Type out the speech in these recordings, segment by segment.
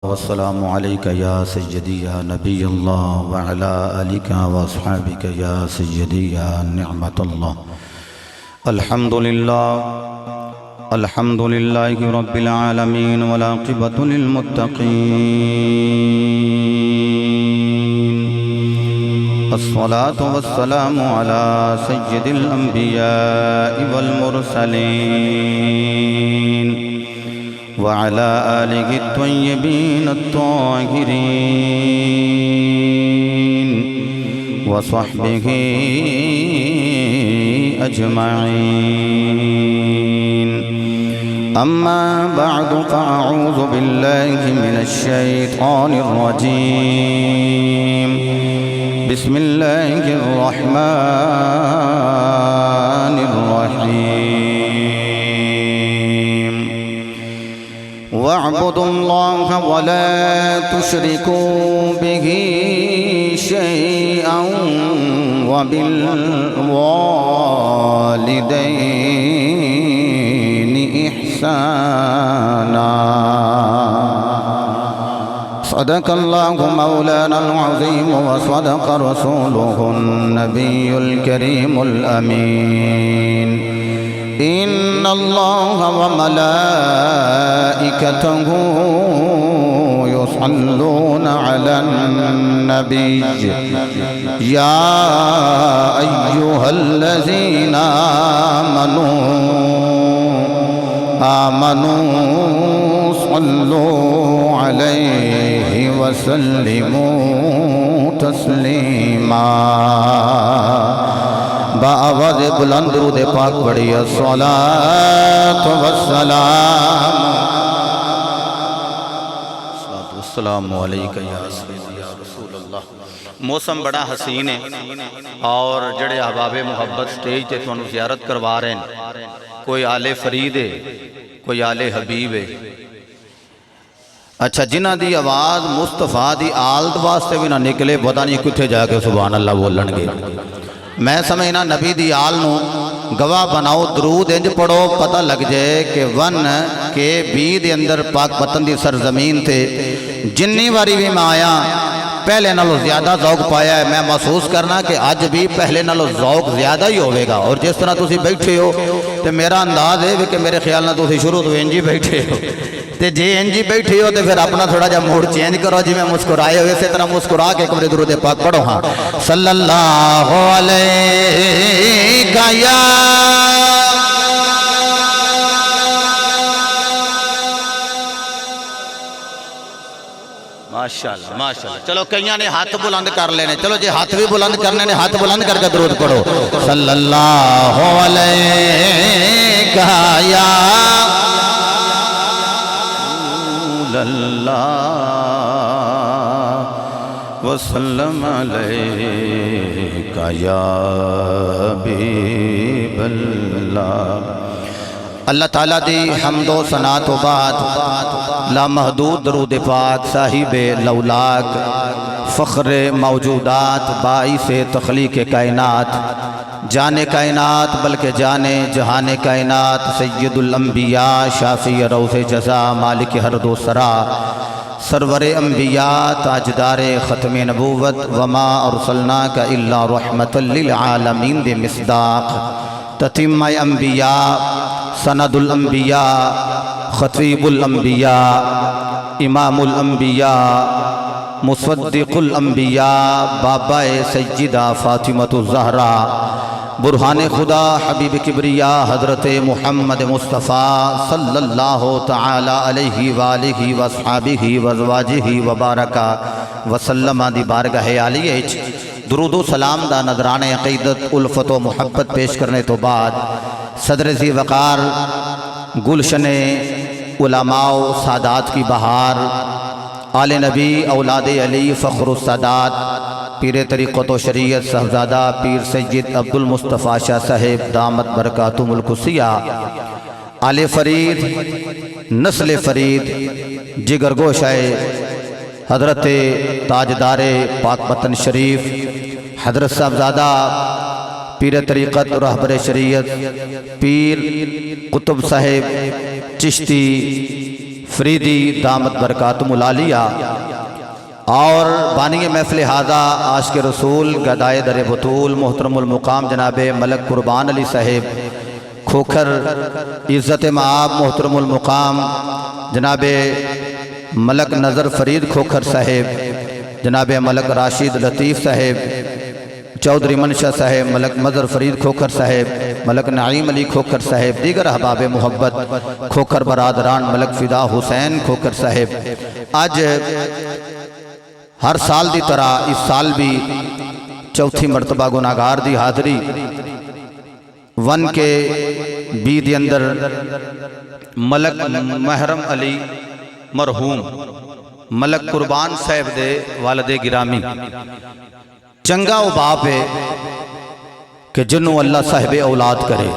والسلام عليك يا سيدي يا نبي الله وعلى آلك وأصحابك يا سيدي يا نعمة الله. الحمد لله رب العالمين والعاقبة للمتقين. الصلاة والسلام على سيد الأنبياء والمرسلين وعلى آله الطيبين الطاهرين وصحبه أجمعين. أما بعد فأعوذ بالله من الشيطان الرجيم. بسم الله الرحمن الرحيم. واعبدوا الله ولا تشركوا به شيئا وبالوالدين إحسانا. صدق الله مولانا العظيم وصدق رسوله النبي الكريم الأمين. إن الله وملائكته يصلون على النبي يا أيها الذين آمنوا صلوا عليه وسلموا تسلیما. بآواز بلند درود پاک پڑھی الصلاة والسلام علیکہ یا سیدی یا رسول اللہ. موسم بڑا حسین ہے اور جڑے احباب محبت سٹیج تے تھانوں زیارت کروا رہے ہیں. کوئی آل فرید ہے, کوئی آل حبیب ہے. اچھا, جنہ دی آواز مصطفیٰ دی آلد واسطے بھی نہ نکلے, پتہ نہیں کتھے جا کے سبحان اللہ بولن گے. میں سمجھنا نبی دی آل نو گواہ بناؤ, درود انج پڑھو, پتہ لگ جائے کہ ون کے بی دے اندر پاک وطن دی سرزمین تے جنی واری بھی میں آیا پہلے نالو زیادہ ذوق پایا ہے. میں محسوس کرنا کہ آج بھی پہلے نالو ذوق زیادہ ہی ہوئے گا. اور جس طرح تسی بیٹھے ہو تو میرا انداز ہے کہ میرے خیال نہ تسی شروع تو انجی بیٹھے ہو, تے جے انجی بیٹھی ہو تو پھر اپنا تھوڑا جا موڈ چینج کرو. جی میں مسکرائے ہو اسی طرح مسکرا کے ایک بڑے درود پاک پڑھو. ہاں, صلی اللہ علیہ یا ماشاءاللہ ماشاءاللہ. چلو کئیاں نے ہاتھ بلند کر لینے. چلو جی ہاتھ بھی بلند کرنے نے, ہاتھ بلند کر کے درود پڑھو. صلی اللہ علیہ یا اللہ وسلم علیکہ یا حبیب اللہ. اللہ تعالیٰ دی حمد و ثناء و بعد لامحدود درود پاک صاحب لولاک فخر موجودات باعث تخلیق کائنات جان کائنات بلکہ جان جہان کائنات سید الانبیاء شافی روز جزا مالک حرد و سرا سرور انبیاء تاجدار ختم نبوت وما ارسلناک الا رحمت للعالمین دے مصداق تتمہ انبیاء سند الانبیاء خطیب الانبیاء امام الانبیاء مصدق الانبیاء بابا سیدہ فاطمۃ الزہرا برہان خدا حبیب کبریا حضرت محمد مصطفیٰ صلی اللہ تعالی علیہ وآلہ واصحابہ وازواجہ وبارکہ وسلم دی بارگاہ عالیہ درود و سلام دا نذران عقیدت الفت و محبت پیش کرنے تو بعد صدر ذی وقار گلشن علماء و سادات کی بہار آل نبی اولاد علی فخر السادات پیر طریقت و شریعت صاحبزادہ پیر سید عبد المصطفیٰ شاہ صاحب دامت برکاتہم القدسیہ آل فرید نسل فرید جگر گوشہ حضرت تاجدار پاک وطن شریف حضرت صاحبزادہ پیر طریقت رہبر شریعت پیر قطب صاحب چشتی فریدی دامت برکاتہم العالیہ اور بانی محفل ہذا عاشق رسول گدائے در بطول محترم المقام جناب ملک قربان علی صاحب کھوکھر عزت معاب محترم المقام جناب ملک نظر فرید کھوکھر صاحب جناب ملک راشد لطیف صاحب چودھری منشا صاحب ملک مظہر فرید کھوکھر صاحب ملک نعیم علی کھوکھر صاحب دیگر احباب محبت کھوکھر برادران ملک فدا حسین کھوکھر صاحب آج ہر سال دی طرح اس سال بھی چوتھی مرتبہ گناہگار دی حاضری ون کے بی دی اندر ملک محرم علی مرحوم ملک قربان صاحب دے والد گرامی چنگا وہ باپ ہے کہ جنہوں اللہ صاحب اولاد کرے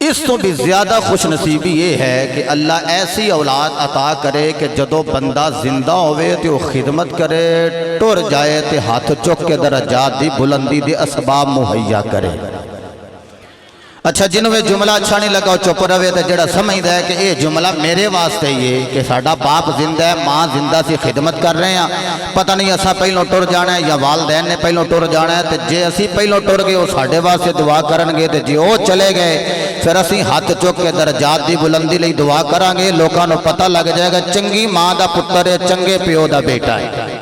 اس تو بھی زیادہ خوش نصیبی یہ ہے کہ اللہ ایسی اولاد عطا کرے کہ جدو بندہ زندہ ہوئے تو خدمت کرے ٹور جائے تو ہاتھ چک کے درجات دی بلندی دی اسباب مہیا کرے اچھا جنہوں میں جملہ اچھا نہیں لگا چپ روے تو جڑا سمجھ ہے کہ یہ جملہ میرے واسطے یہ کہ ساڑھا باپ زندہ ہے ماں زندہ سی خدمت کر رہے ہیں پتہ نہیں اسا پہلوں ٹور جانا ہے یا والدین نے پہلوں ٹور جانا ہے تو جے اسی پہلوں ٹور گئے وہ ساڑھے واسطے دعا کرنگے تو جے وہ چلے گئے پھر اسی ہاتھ چک کے درجات دی بلندی لئی دعا کرانگے لوکاں نو پتہ لگ جائے گا چنگی ماں دا پتر ہے چنگے پیو دا بیٹا ہے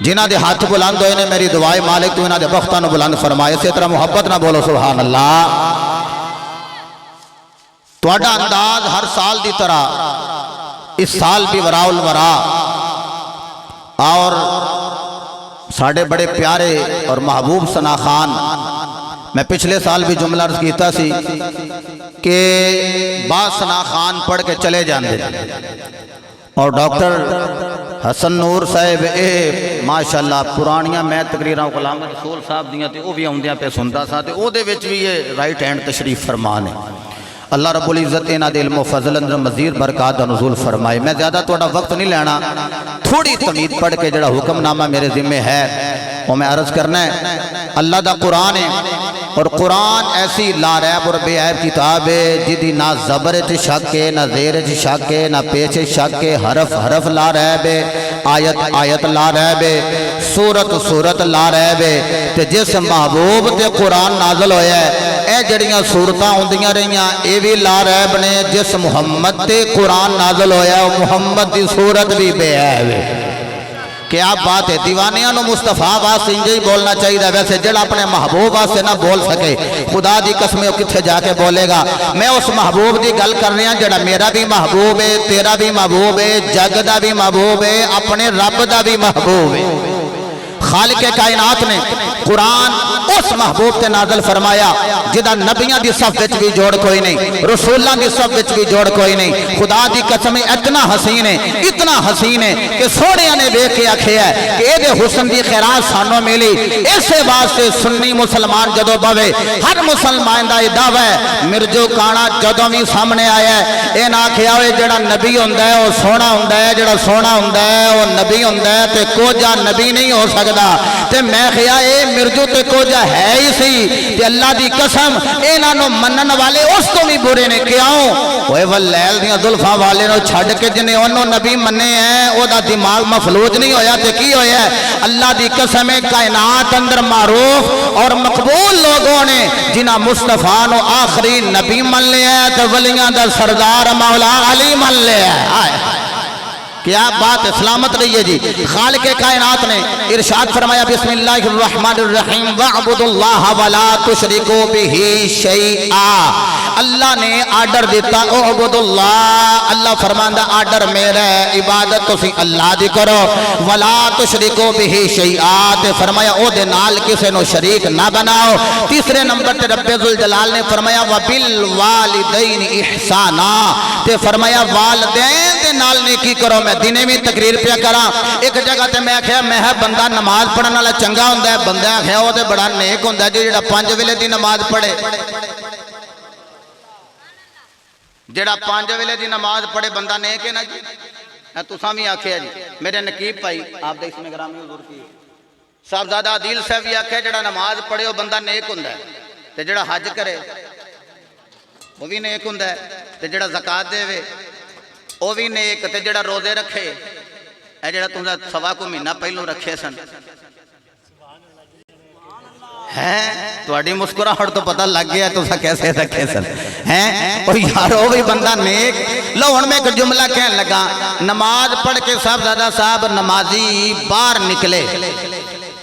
جنہ دے ہاتھ بلند ہوئے نے میری دعائے مالک تو انہ دے بختہ نو بلند فرمائے اسی طرح محبت نہ بولو سبحان اللہ تو اڈا انداز ہر سال دی طرح اس سال بھی وراء الورا اور ساڑھے بڑے پیارے اور محبوب ثنا خان میں پچھلے سال بھی جملہ عرض کیتا سی کہ با ثنا خان پڑھ کے چلے جاندے اور ڈاکٹر حسن نور صاحب ماشاءاللہ پرانیاں میں تقریرہ غلام رسول صاحب دیاں تھے وہ بھی آؤندیاں پہ سنتا سا تھے وہ دے وچ بھی یہ رائٹ ہینڈ تشریف فرمان ہے اللہ رب العزت انہ دے علم و فضل اندر مزید برکات نزول فرمائے میں زیادہ توڑا وقت نہیں لینا تھوڑی تمید پڑھ کے جڑا حکم نامہ میرے ذمہ ہے وہ میں عرض کرنا ہے اللہ دا قرآن ہے اور قرآن ایسی لا ریب اور بے عیب کتاب ہے جدی نہ زبر چ شک ہے نہ زیر چ شک ہے نہ پیچ شک ہے حرف حرف لا ریب ہے آیت آیت لا ریب ہے سورت سورت لا ریب ہے تے جس محبوب تے قرآن نازل ہویا ہے اے جڑیاں سورتاں ہوندیاں رہیاں اے بھی لا ریب نے جس محمد تے قرآن نازل ہویا ہے محمد دی سورت بھی بے عیب ہے کیا بات ہے دیوانیاں نو مصطفیٰ واسطے انجے ہی بولنا چاہیے ویسے جڑا اپنے محبوب واسطے نہ بول سکے خدا دی قسمیں کتھے جا کے بولے گا میں اس محبوب دی گل کر رہا جڑا میرا بھی محبوب ہے تیرا بھی محبوب ہے جگ دا بھی محبوب ہے اپنے رب دا بھی محبوب ہے خالق کائنات نے قرآن اس محبوب تے نازل فرمایا جدہ نبیاں دی صف وچ بھی جوڑ کوئی نہیں رسولاں دی صف وچ بھی جوڑ کوئی نہیں خدا دی قسم اتنا حسین ہے کہ سوڑیاں نے دیکھ کے آکھے ہے کہ اے دے حسن دی خیرات سانوں ملی اسے واسطے سنی مسلمان جدو بوے ہر مسلمان دا دعویٰ ہے مرجو کانا جدو بھی سامنے آیا ہے اے نہ کھیا ہوئے جڑا نبی ہوندہ ہے وہ سونا ہوندہ ہے جڑا سونا ہوندہ ہے وہ نبی ہوندہ ہے تے کو جا نبی نہیں ہو سکتا تے میں خیا اے مرجو تے کو جا ہے ہی سی تے اللہ دی قسم اینا نو منن والے اس تو بھی برے نے کیاؤں وہ واللیل دیاں ظلفاں والے نو چھڑ کے جنہیں انہوں نبی مننے ہیں او دا دماغ مفلوج نہیں ہویا تے کی ہویا ہے اللہ دی قسم کائنات اندر معروف اور مقبول لوگوں نے جنہ مصطفیٰ نو آخری نبی من لیا ہے تے ولیاں دا سردار مولا علی من لیا ہے کیا بات سلامت رہی ہے جی خالق کائنات نے ارشاد فرمایا بسم اللہ الرحمن الرحیم وَعْبُدُ اللَّهَ وَلَا تُشْرِكُوا بِهِ شَيْئًا اللہ نے آرڈر دیتا اعبد اللہ اللہ فرماندہ آرڈر میرا ہے عبادت تسی اللہ دی کرو وَلَا تُشْرِكُوا بِهِ شَيْئًا تے فرمایا او دے نال کسے نو شریک نہ بناؤ تیسرے نمبر تے رب ذوالجلال نے فرمایا وَبِالْوَالِدَيْنِ إِحْسَانًا تے فرمایا والدین دے نال نیکی کرو میں دینے میں تقریر پہ کرا ایک جگہ تے میں کہا میں بندہ نماز پڑھنے والا چنگا ہوندہ ہے بندہ کہا وہ تے بڑا نیک ہوندہ ہے جڑا 5 ویلے دی نماز پڑھے جڑا 5 ویلے دی نماز پڑھے بندہ نیک ہے نا جی تو سامی آکھے جی میرے نقیب پائی آپ دے اس میں گرامی حضور کی صاحبزادہ عدیل صاحب یہ آکھے جڑا نماز پڑھے وہ بندہ نیک ہوندہ ہے تے جڑا حج کرے وہ بھی نیک ہوندہ ہے تے جڑا زکاة دے وے وہ بھی نیک تے جڑا روزے رکھے اے جڑا تم سوا کو مہینہ پہلوں رکھے سن ہے تواڈی مسکراہٹ تو پتہ لگ گیا تو کیسے رکھے سن ہیں اور یار وہ بھی بندہ نیک لو ہن میں ایک جملہ کہنے لگا نماز پڑھ کے صاحبزادہ صاحب نمازی باہر نکلے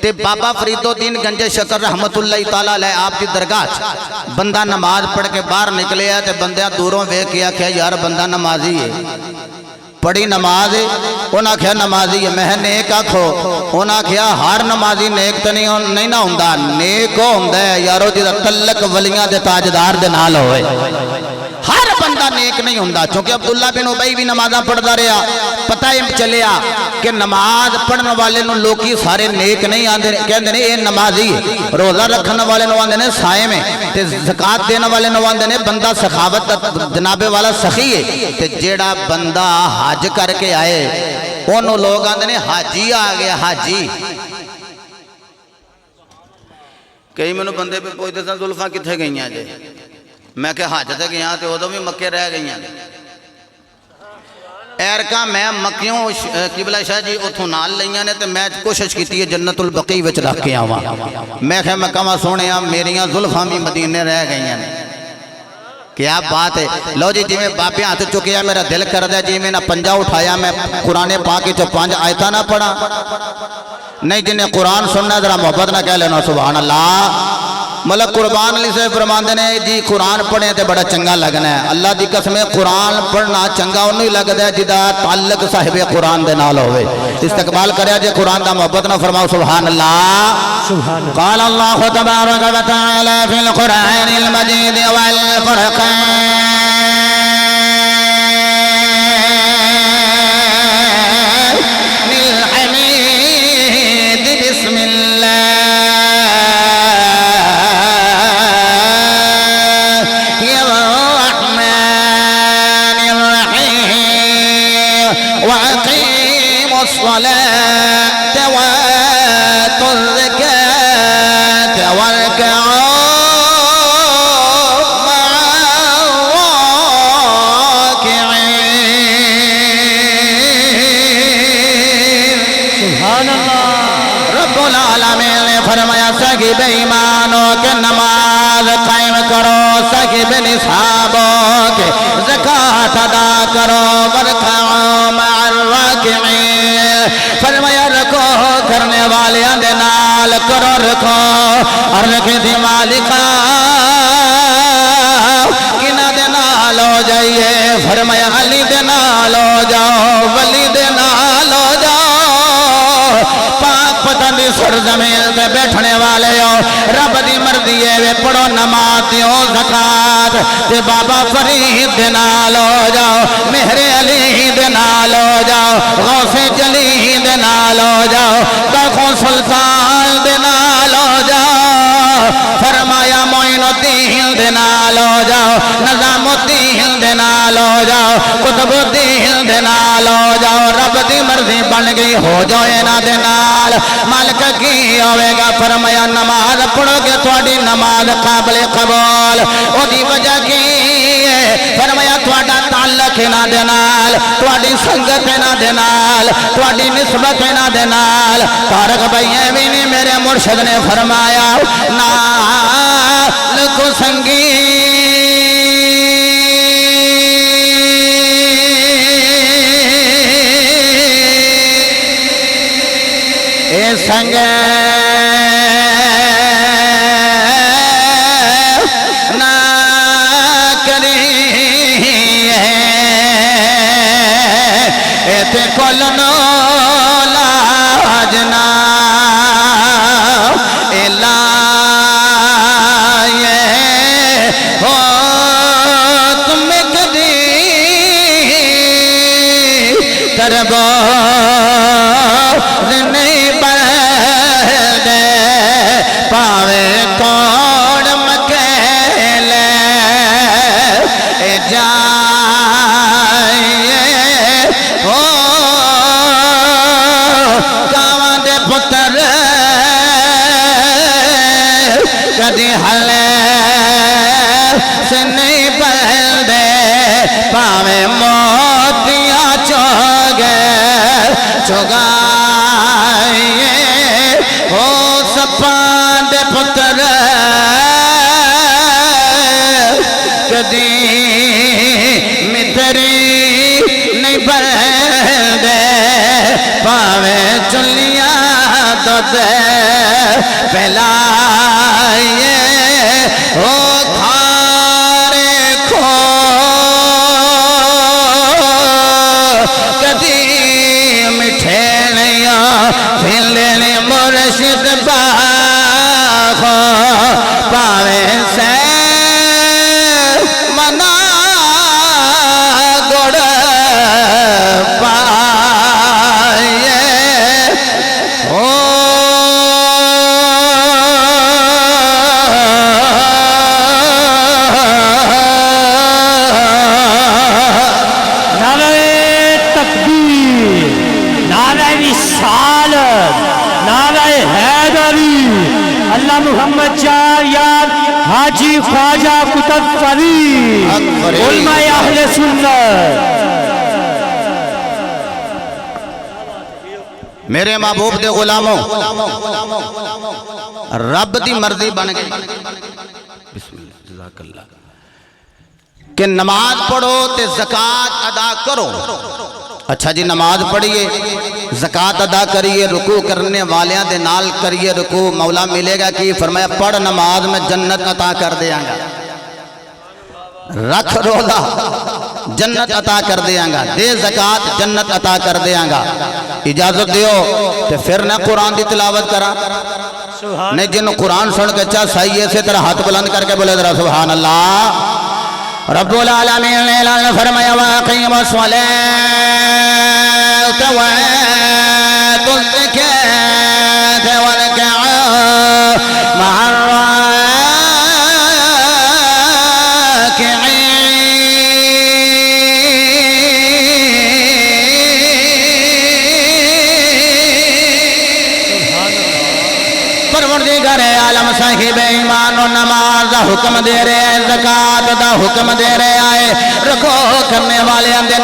تے بابا فرید الدین گنج شکر رحمت اللہ تعالیٰ علیہ آپ کی درگاہ بندہ نماز پڑھ کے باہر نکلے تے بندہ دوروں ویکھ کے آکھیا یار بندہ نمازی ہے پڑھی نماز ہے انہاں کہا نمازی ہے میں نیک آکھو انہاں کہا ہر نمازی نیک تو نہیں نہ ہوندا نیک ہوندا ہے یارو جی تعلق ولیاں دے تاجدار دے نال ہوئے ہر بندہ نیک نہیں ہوندا چونکہ عبداللہ بن ابی بھی نمازاں پڑھدا رہا پتہ ہی چلیا کہ نماز پڑھن والے نوں لوکی سارے نیک نہیں آندے کہندے نے اے نمازی روزہ رکھن والے نوں آندے نے صائم ہے تے زکات دینے والے نوں آندے نے بندہ سخاوت جناب والا سخی ہے تے جیڑا بندہ حج کر کے آئے انہوں لوگ آندے نے حاجی آ گیا حاجی کئی منوں بندے پہ پوچھتے سن زلفاں کتھے گئیاں جے میں کہ حج تے گیا تے ادوں بھی مکے رہ گئیاں ایرکا میں مکیوں قبلہ شاہ جی اتھوں نال لیاں نے تے میں کوشش کیتی ہے جنت البقیع وچ رکھ کے آواں میں کہ میں کہاں سونیا میریاں زلفاں بھی مدینے رہ گئیاں نے کیا بات ہے لو جی جی میں باپے ہاتھ چکیا میرا دل کر دیا جی میں نہ پنجہ اٹھایا میں قرآن پاک جو 5 آیتہ نہ پڑھا نہیں جنہیں قرآن سننا ذرا محبت نہ کہہ لینا سبحان اللہ ملک قربان علی سے فرماندے نے جی قرآن پڑھیں تے بڑا چنگا لگنا ہے اللہ دی قسم قرآن پڑھنا چنگا انہوں ہی لگتا ہے جدا تعلق صاحب قرآن دے نال ہوئے استقبال کریا جے قرآن دا محبت نہ فرماؤ سبحان اللہ قال اللہ تبارک و تعالی فی القرآن المجید والفرقان الحمید بسم اللہ الصلاة وآتوا الزكاة واركعوا مع الراكعين سبحان اللہ رب العالمین نے فرمایا صاحب ایمانوں کے نماز قائم کرو صاحب نصابوں کے زکاة ادا کرو وارکعوا مع الراکعین فرمایا رکھو کرنے والے اندے نال کرو رکھو اور رکھے دی مالکہ کنہ دے نال ہو جائیے فرمایا علی دے نال ہو جاؤ ولی دے نال ہو جاؤ پاک پتن دی سرزمین پہ بیٹھنے والے ہو رب دی مرضی ہے وے پڑھو نماز دیو زکات تے بابا فرید دے نال ہو جاؤ مہر علی دے نال ہو جاؤ غوث جلی دے نال ہو جاؤ کاخوں سلطان دے نال ہو جاؤ فرمایا معین الدین دے نال ہو جاؤ نظام الدین دے نال ہو جاؤ قطب الدین دے نال ہو جاؤ رب دی مرضی بن گئی ہو جاؤ اینا دے نال مالک کی ہوئے گا فرمایا نماز پڑھو گے تھوڑی نماز قابل قبول او دی وجہ کی فرمایا تھوڑا تعلق اینا دے نال تھوڑی سنگت اینا دے نال تھوڑی نسبت اینا دے نال تارک بھائیے بھی نہیں میرے مرشد نے فرمایا نال کو سنگی اے سنگ نہ کری ایتے کل نو لاجنا الائے ہو تم کدی کربو نہیں بردے پاوے کوڑ مکیلے جائیے ہو کاواں دے پتر کدی حلے سے نہیں بردے پاوے موتیاں چگائے ہو سپاں دے پتر کدی متری نہیں بندے پاوے چلیاں تو دے پہلائے ہو کھارے کھو کدی مٹھے نیا پھلنے مرشد باخو پاوے سے منا گڑ پائے ہو اللہ محمد چار یار حاجی خواجہ کتب فرید علماء اہل سنت میرے محبوب دے غلاموں رب دی مرضی بن گئی بسم اللہ جزاک اللہ کہ نماز پڑھو تے زکاة ادا کرو اچھا جی نماز پڑھئے زکاة ادا کریے رکوع کرنے والیاں دے نال کریے رکوع مولا ملے گا کہ فرمایا پڑھ نماز میں جنت عطا کر دیاں گا رکھ روزہ جنت عطا کر دیاں گا دے زکاة جنت عطا کر دیاں گا اجازت دیو تے پھر نہ قرآن دی تلاوت کرا نہیں جن قرآن سن کے چاہ صحیح ہے سے طرح ہاتھ بلند کر کے بولے ذرا سبحان اللہ رب العالمین نے فرمایا واقیم الصلاة وآتوا الزکاة واركعوا مع پروردگار عالم صاحب ایمان و نماز دا حکم دے رہے ہیں زکاة دا حکم دے رہے آئے رکو کرنے والے اندے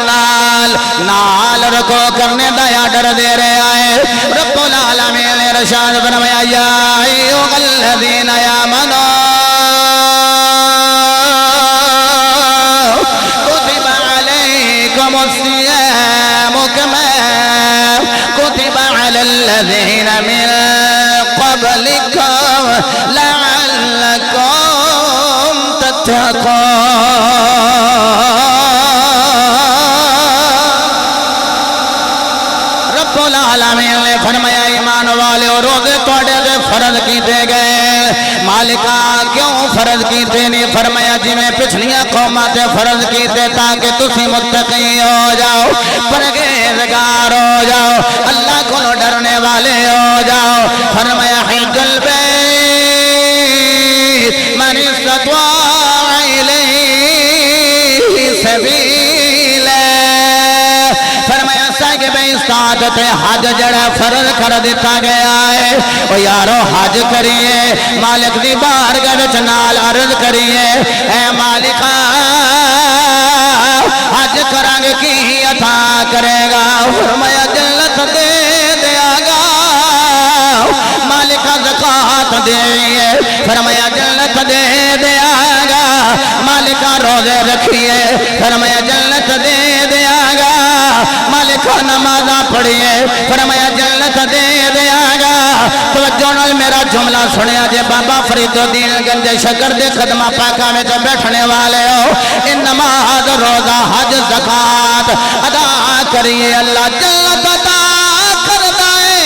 نال رکو کرنے دا آرڈر دے رہے آئے رب العالمین نے ارشاد فرمایا یا ایھا الذین آمنوا کتب علیکم الصیام کما کتب علی الذین من قبلكم لعلكم تتقون رب العالمین نے فرمایا ایمان والے اور روزے توڑے دے فرض کیتے گئے مالکہ کیوں فرض کیتے نہیں فرمایا جی میں پچھلیاں قومات فرض کیتے تاکہ تسی متقی ہو جاؤ پرہیزگار ہو جاؤ اللہ کو ڈرنے والے ہو جاؤ فرمایا حج البیت من استطاع الیہ سبیلا فرمایا صاحب استطاعت حج جڑا فرض کر دیتا گیا ہے او یارو حج کریے مالک دی بارگاہ وچ نال عرض کریے اے مالکا حج کرانگ کی عطا کرے گا فرمایا جنت دے دیا گا مالکہ زکاة دے فرمایا جنت دے دیا گا مالکہ روزے رکھیے فرمایا جنت دے دیا گا مالکہ نمازہ پڑھیے فرمایا جنت دے دیا گا توجہ نال میرا جملہ سنیا جے بابا فرید الدین گنج شکر دے قدمہ پاکہ میں جو بیٹھنے والے ہو ان نماز روزہ حج زکاة ادا کریے اللہ جنت عطا کر دائے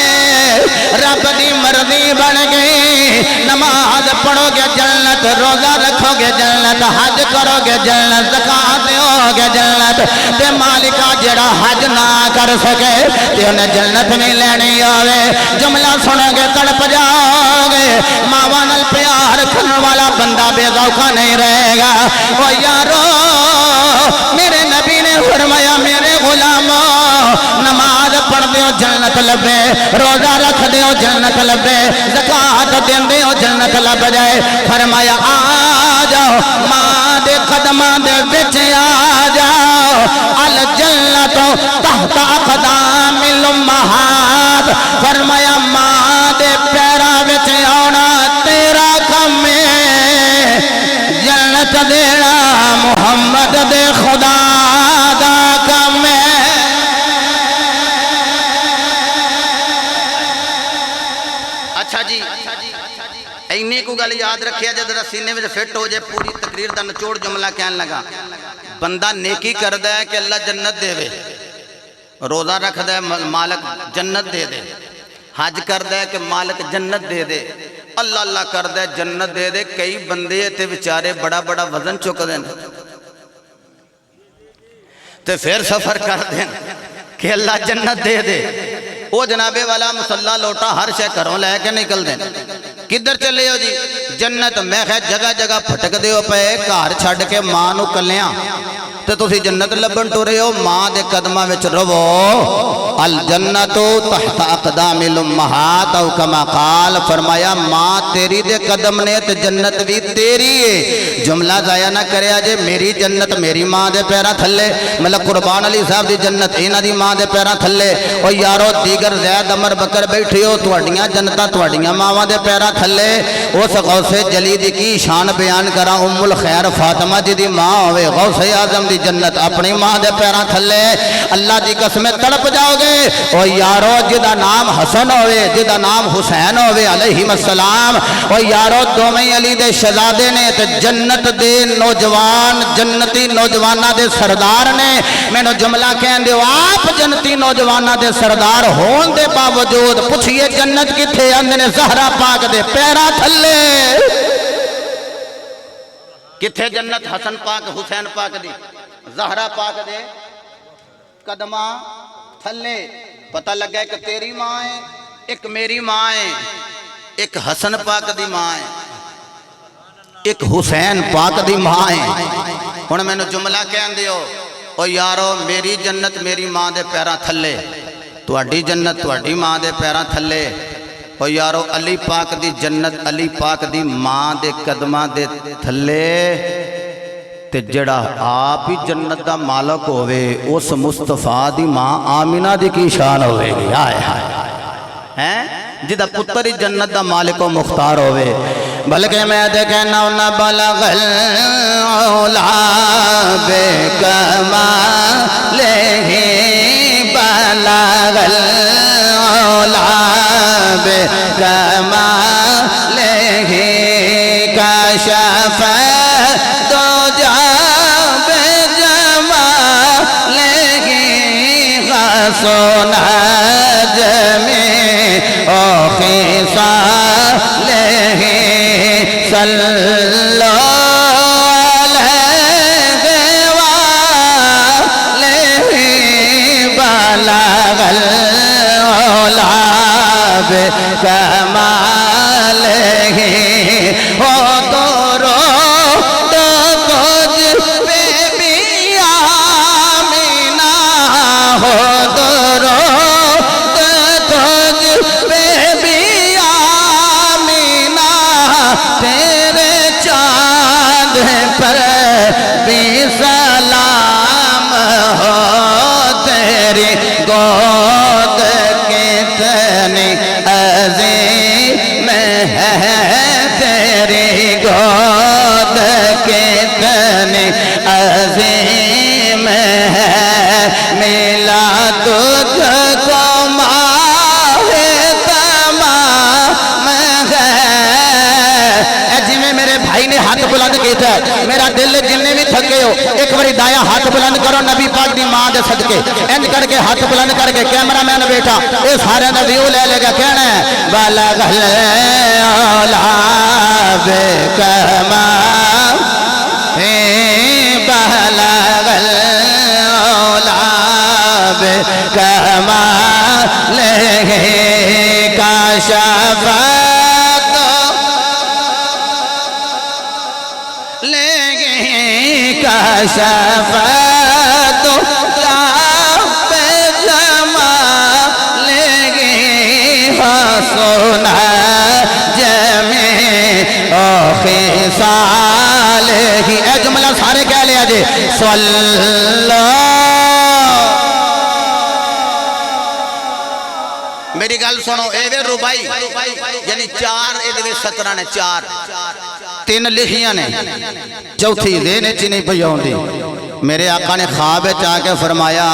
رب دی مرضی بن گئی نماز پڑھو گے جنت روزہ رکھو گے جنت حج کرو گے جنت زکاة دیو گے جنت تے مالکہ جڑا حج نہ کر سکے تے انہیں جنت میں لینی ہوئے جملہ سنو گے تڑپ جاؤ گے ماوان الپیار کھن والا بندہ بے ذوقہ نہیں رہے گا او یارو میرے نبی نے فرمایا میرے غلاموں نماز پڑھ دیو جنت لبے روزہ رکھ دیو جنت لبے زکاة دین دیو جنت لب جائے فرمایا آ جاؤ ماں دے قدمہ دے بچ آ جاؤ الجنت تحت اقدام الامہات حمد خدا دا کم ہے اچھا جی اینی کو گل یاد رکھیا جد سینے میں فٹ ہو جائے پوری تقریر دا نچوڑ جملہ کہنے لگا بندہ نیکی کردہ ہے کہ اللہ جنت دے وے روزہ رکھ دے مالک جنت دے دے حج کردہ ہے کہ مالک جنت دے دے اللہ اللہ کردہ ہے جنت دے دے کئی بندے تھے بیچارے بڑا بڑا وزن چک دیں تے پھر سفر کر دیں کہ اللہ جنت دے دے وہ جناب والا مسلح لوٹا ہر شے کروں لے کے نکل دیں کدھر چلے ہو جی جنت میں خیر جگہ جگہ پھٹک دے ہو پے گھر چھڑ کے ماں نو کلیاں تے تسی جنت لبن ٹو رہے ہو ماں دے قدمہ وچ رو الجنت تحت اقدام الامہات او کما قال فرمایا ماں تیری دے قدم نے تے جنت بھی تیری ہے جملہ ضائع نہ کرے آجے میری جنت میری ماں دے پیرا تھلے ملک قربان علی صاحب دی جنت اینا دی ماں دے پیرا تھلے او یارو دیگر زید عمر بکر بیٹھے ہو توڑیاں جنتہ توڑیاں ماں دے پیرا تھلے اس غوث جلی دی کی شان بیان کرا ام الخیر فاطمہ جی دی ماں ہوئے غوث اعظم دی جنت اپنی ماں دے پیران تھلے اللہ دی قسمیں تڑپ جاؤ گے او یارو جدہ نام حسن ہوئے جدہ نام حسین ہوئے علیہ السلام او یارو دومیں علی دے شہزادے نے تے جنت دے نوجوان جنتی نوجوانہ دے سردار نے میں نو جملہ کہن دے آپ جنتی نوجوانہ دے سردار ہون دے باوجود پوچھئے جنت کی تھے اندنے زہرہ پاک دے پیران تھلے کتھے جنت حسن پاک حسین پاک دی زہرہ پاک دے قدمہ تھلے پتہ لگا ہے کہ تیری ماں ہے ایک میری ماں ہے ایک حسن پاک دی ماں ہے ایک حسین پاک دی ماں ہے انہوں میں نے جملہ کہن دیو او یارو میری جنت میری ماں دے پیران تھلے تواڈی جنت تواڈی ماں دے پیران تھلے او یارو علی پاک دی جنت علی پاک دی ماں دے قدمہ دے تھلے تے جڑا آپ ہی جنت دا مالک ہوئے اس مصطفیٰ دی ماں آمینہ دی کی شان ہوئے گی آئے ہیں جدہ پتری جنت دا مالک و مختار ہوئے بلکہ میں دے کہنا انہا بلغ العلا بکمالہ بلغ العلا بکمالہ کشف سونا جمی او خیصالہ صلو علیہ وآلہ بلغ العلا بکمالہ او درود تجھ پہ بھی آمینہ ہو سلام ہو تیری گود کتنی عظیم ہے تیری گود کتنی عظیم ہے ملا تجھ کو ماہ تمام ہے جی میں میرے بھائی نے ہاتھ بلند کیتا ہے میرا دل جننے بھی تھکے ہو ایک باری دایا ہاتھ بلند کرو نبی پاک دی ماں دے صدقے انج کر کے ہاتھ بلند کر کے کیمرہ مین بیٹا اے سارے دا ویو لے لے گا کہنا ہے بلغ العلا بکمالہ بلغ العلا بکمالہ کشف کشفت لب جمالہ حسن جمی او خصالہ اے جملہ سارے کہہ لیا جی صلو میری گل سنو اے وے ربائی یعنی چار اے دے 17 نے چار تین لکھیاں نے چوتھی دینے چی نہیں پہ ہوندی میرے آقا نے خواب چاہ کے فرمایا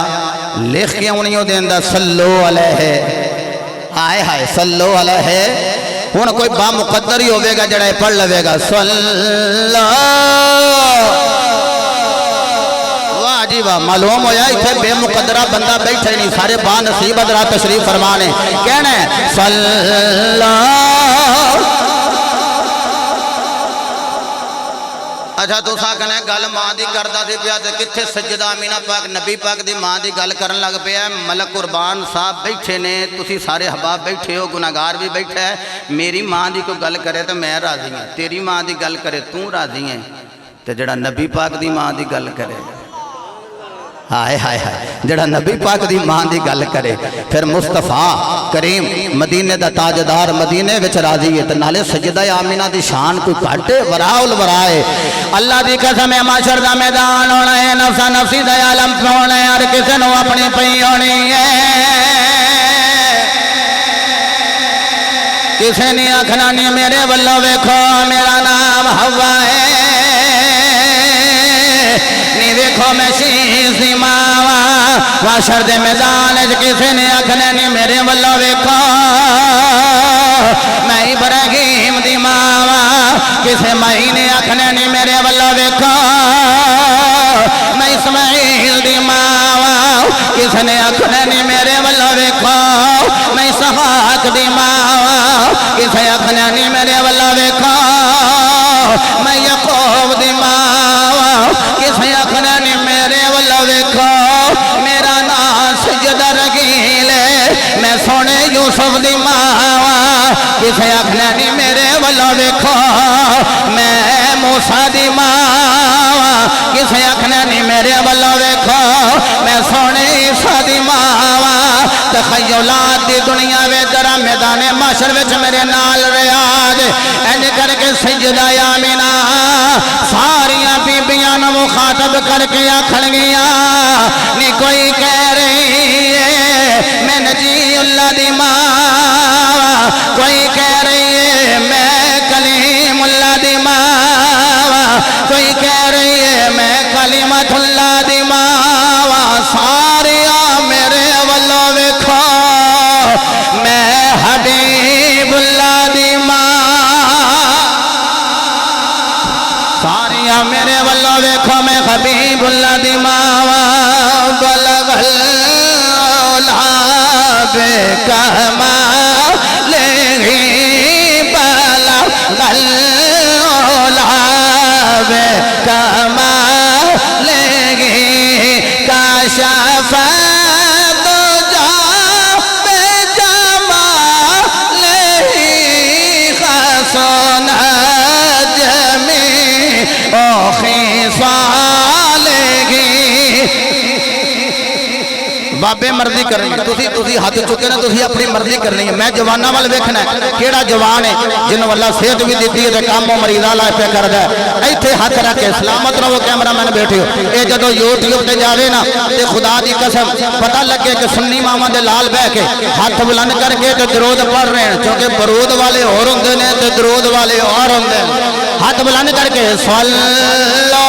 لکھ کے انہوں دیندہ صلو علیہ آئے ہائے صلو علیہ ہون کوئی با مقدر ہی ہوئے گا جڑے پڑھ لوے گا صلو واہ جی واہ معلوم ہویا اتھے بے مقدرہ بندہ بیٹھے نہیں سارے با نصیب حضرات تشریف فرمانے کہنے صلو اچھا تو سا کہنے گل ماں دی کردہ دی پیا تے کتھے سجدہ آمینہ پاک نبی پاک دی ماں دی گل کرن لگ پیا ملک قربان صاحب بیٹھے نے تسی سارے حباب بیٹھے ہو گناہگار بھی بیٹھے ہے میری ماں دی کو گل کرے تو میں راضی ہیں تیری ماں دی گل کرے تو راضی ہیں تے جڑا نبی پاک دی ماں دی گل کرے آئے ہائے ہائے جڑا نبی پاک دی ماں دی گل کرے پھر مصطفیٰ کریم مدینے دا تاجدار مدینے وچ راضی ہے تے نالے سجدہ آمینہ دی شان کوئی کھٹے وراؤل ورائے اللہ دی قسم معاشر دا میدان ہونا ہے نفسا نفسی دا عالم ہونا ہے ہر کسی نو اپنی پئی ہونی ہے کسی نے آکھنا نہیں میرے والو ویکھو میرا نام ہوا ہے نہیں دیکھو میں شیز دی ماوا معاشر دے میدان کسی نے آکھنے نہیں میرے والو ویکھو میں ابراہیم دی ماوا کسی مائی نے آکھنے نہیں میرے والو ویکھو میں اسماعیل دی ماوا کسی نے آکھنے نہیں میرے والو ویکھو میں اسحاق دی ماوا کسی آکھنے نہیں میرے والو ویکھو میں یعقوب دی ماوا کسی آکھنے نہیں میرے والو ویکھو میرا نام سجدہ رگیل ہے میں سونے یوسف دی ماوا کسی آکھنے نہیں میرے والو ویکھو میں موسیٰ دی ماوا کسی آکھنے نہیں میرے والو ویکھو میں سونے عیسیٰ دی ماوا تخیلات دی دنیا وے درہ میدان معاشر وچ میرے نال ریاض اینج کر کے سجدہ آمینہ ساریاں بیبیاں نو مخاطب کر کے آکھن گیا نہیں کوئی کہہ رہی ہے میں نجی اللہ دی ماں کوئی کہہ رہی ہے میں کلیم اللہ دی ماں کوئی کہہ رہی ہے میں کلمت اللہ دی ماں ساریاں میرے والو ویکھو میں حبیب اللہ دی ماں ساریاں میرے والو ویکھو میں حبیب اللہ دی ماں بلغ العلا بکمالہ بلغ العلا بکمالہ کشف بابے مرضی کرنی تُسی ہاتھ چکے نا تُسی اپنی مرضی کرنی ہے میں جوانہ وال ویکھنا ہے کیڑا جوان ہے جنہوں اللہ صحت بھی دیتی ہے کام و مریضہ لائے پہ کر دے ایتھے ہاتھ رکھے سلامت رہو کیمرہ میں بیٹھے ہو اے جدو یوٹیوب تے جاوے نا تے خدا دی قسم پتہ لگے کہ سنی ماما دے لال بہ کے ہاتھ بلند کر کے تے درود پڑھ رہے ہیں چونکہ برود والے اور ہوندے نے تے درود والے اور ہوندے ہیں ہاتھ بلند کر کے صلو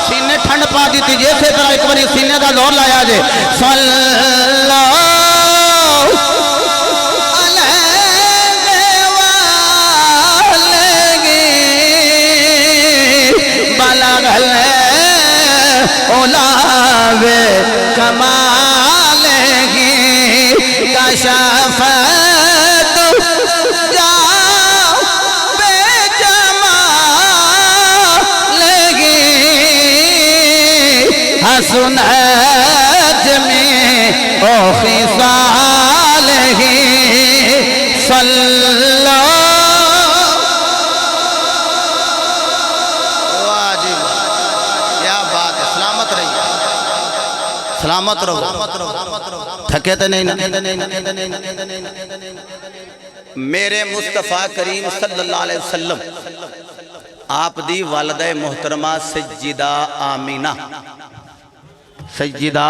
سینے ٹھنڈ پا دیتی جیسے طرح ایک باری سینے کا زور لایا جے صلو حسنت میں او خصالہ صلو واجب کیا بات ہے سلامت رہیے سلامت رہو تھکے تو نہیں میرے مصطفیٰ کریم صلی اللہ علیہ وسلم آپ دی والدہ محترمہ سیدہ آمینہ سیدہ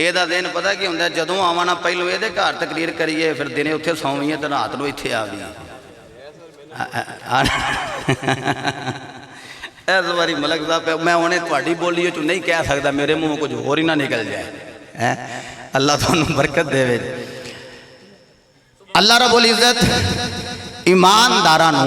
ਇਹਦਾ ਦਿਨ ਪਤਾ ਕੀ ਹੁੰਦਾ ਜਦੋਂ ਆਵਾਂ ਨਾ ਪਹਿਲੋਂ ਇਹਦੇ ਘਰ ਤਕਰੀਰ ਕਰੀਏ ਫਿਰ ਦਿਨੇ ਉੱਥੇ ਸੌਵੀਏ ਤੇ ਰਾਤ ਨੂੰ ਇੱਥੇ ਆ ਗਈ ਇਸ ਵਾਰੀ ਮਲਕ ਸਾਹਿਬ ਮੈਂ ਉਹਨੇ ਤੁਹਾਡੀ ਬੋਲੀ ਚ ਨਹੀਂ ਕਹਿ ਸਕਦਾ ਮੇਰੇ ਮੂੰਹੋਂ ਕੁਝ ਹੋਰ ਹੀ ਨਾ ਨਿਕਲ ਜਾਏ ਹੈ ਅੱਲਾਹ ਤੁਹਾਨੂੰ ਬਰਕਤ ਦੇਵੇ ਅੱਲਾਹ ਰੱਬੁਲ ਇੱਜ਼ਤ ਈਮਾਨਦਾਰਾਂ ਨੂੰ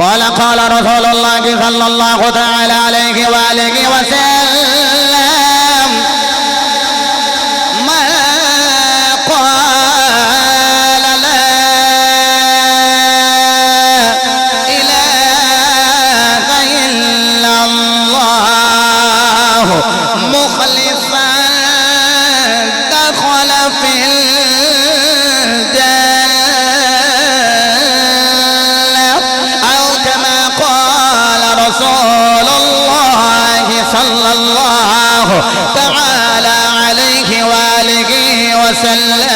قال قال رسول الله صلى الله تعالى عليه وآله وسلم من قال لا إله إلا الله مخلصا دخل في رسول الله صلى الله تعالى عليه وآله وسلم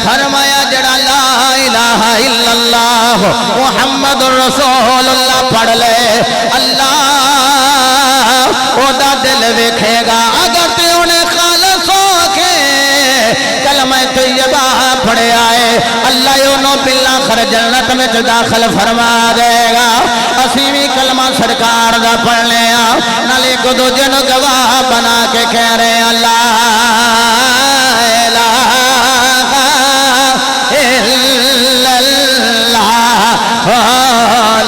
فرمایا جڑا لا الہ الا اللہ محمد رسول اللہ پڑھ لے اللہ او دا دل ویکھے گا اگر تے انہیں خالص ہو کے کلمہ طیبہ پڑھے آئے اللہ انہوں بالآخر جنت میں داخل فرما دے گا اسی بھی کلمہ سرکار دا پڑھ لے نالے کو دو جن گواہ بنا کے کہہ رہے ہیں لا الہ الا اللہ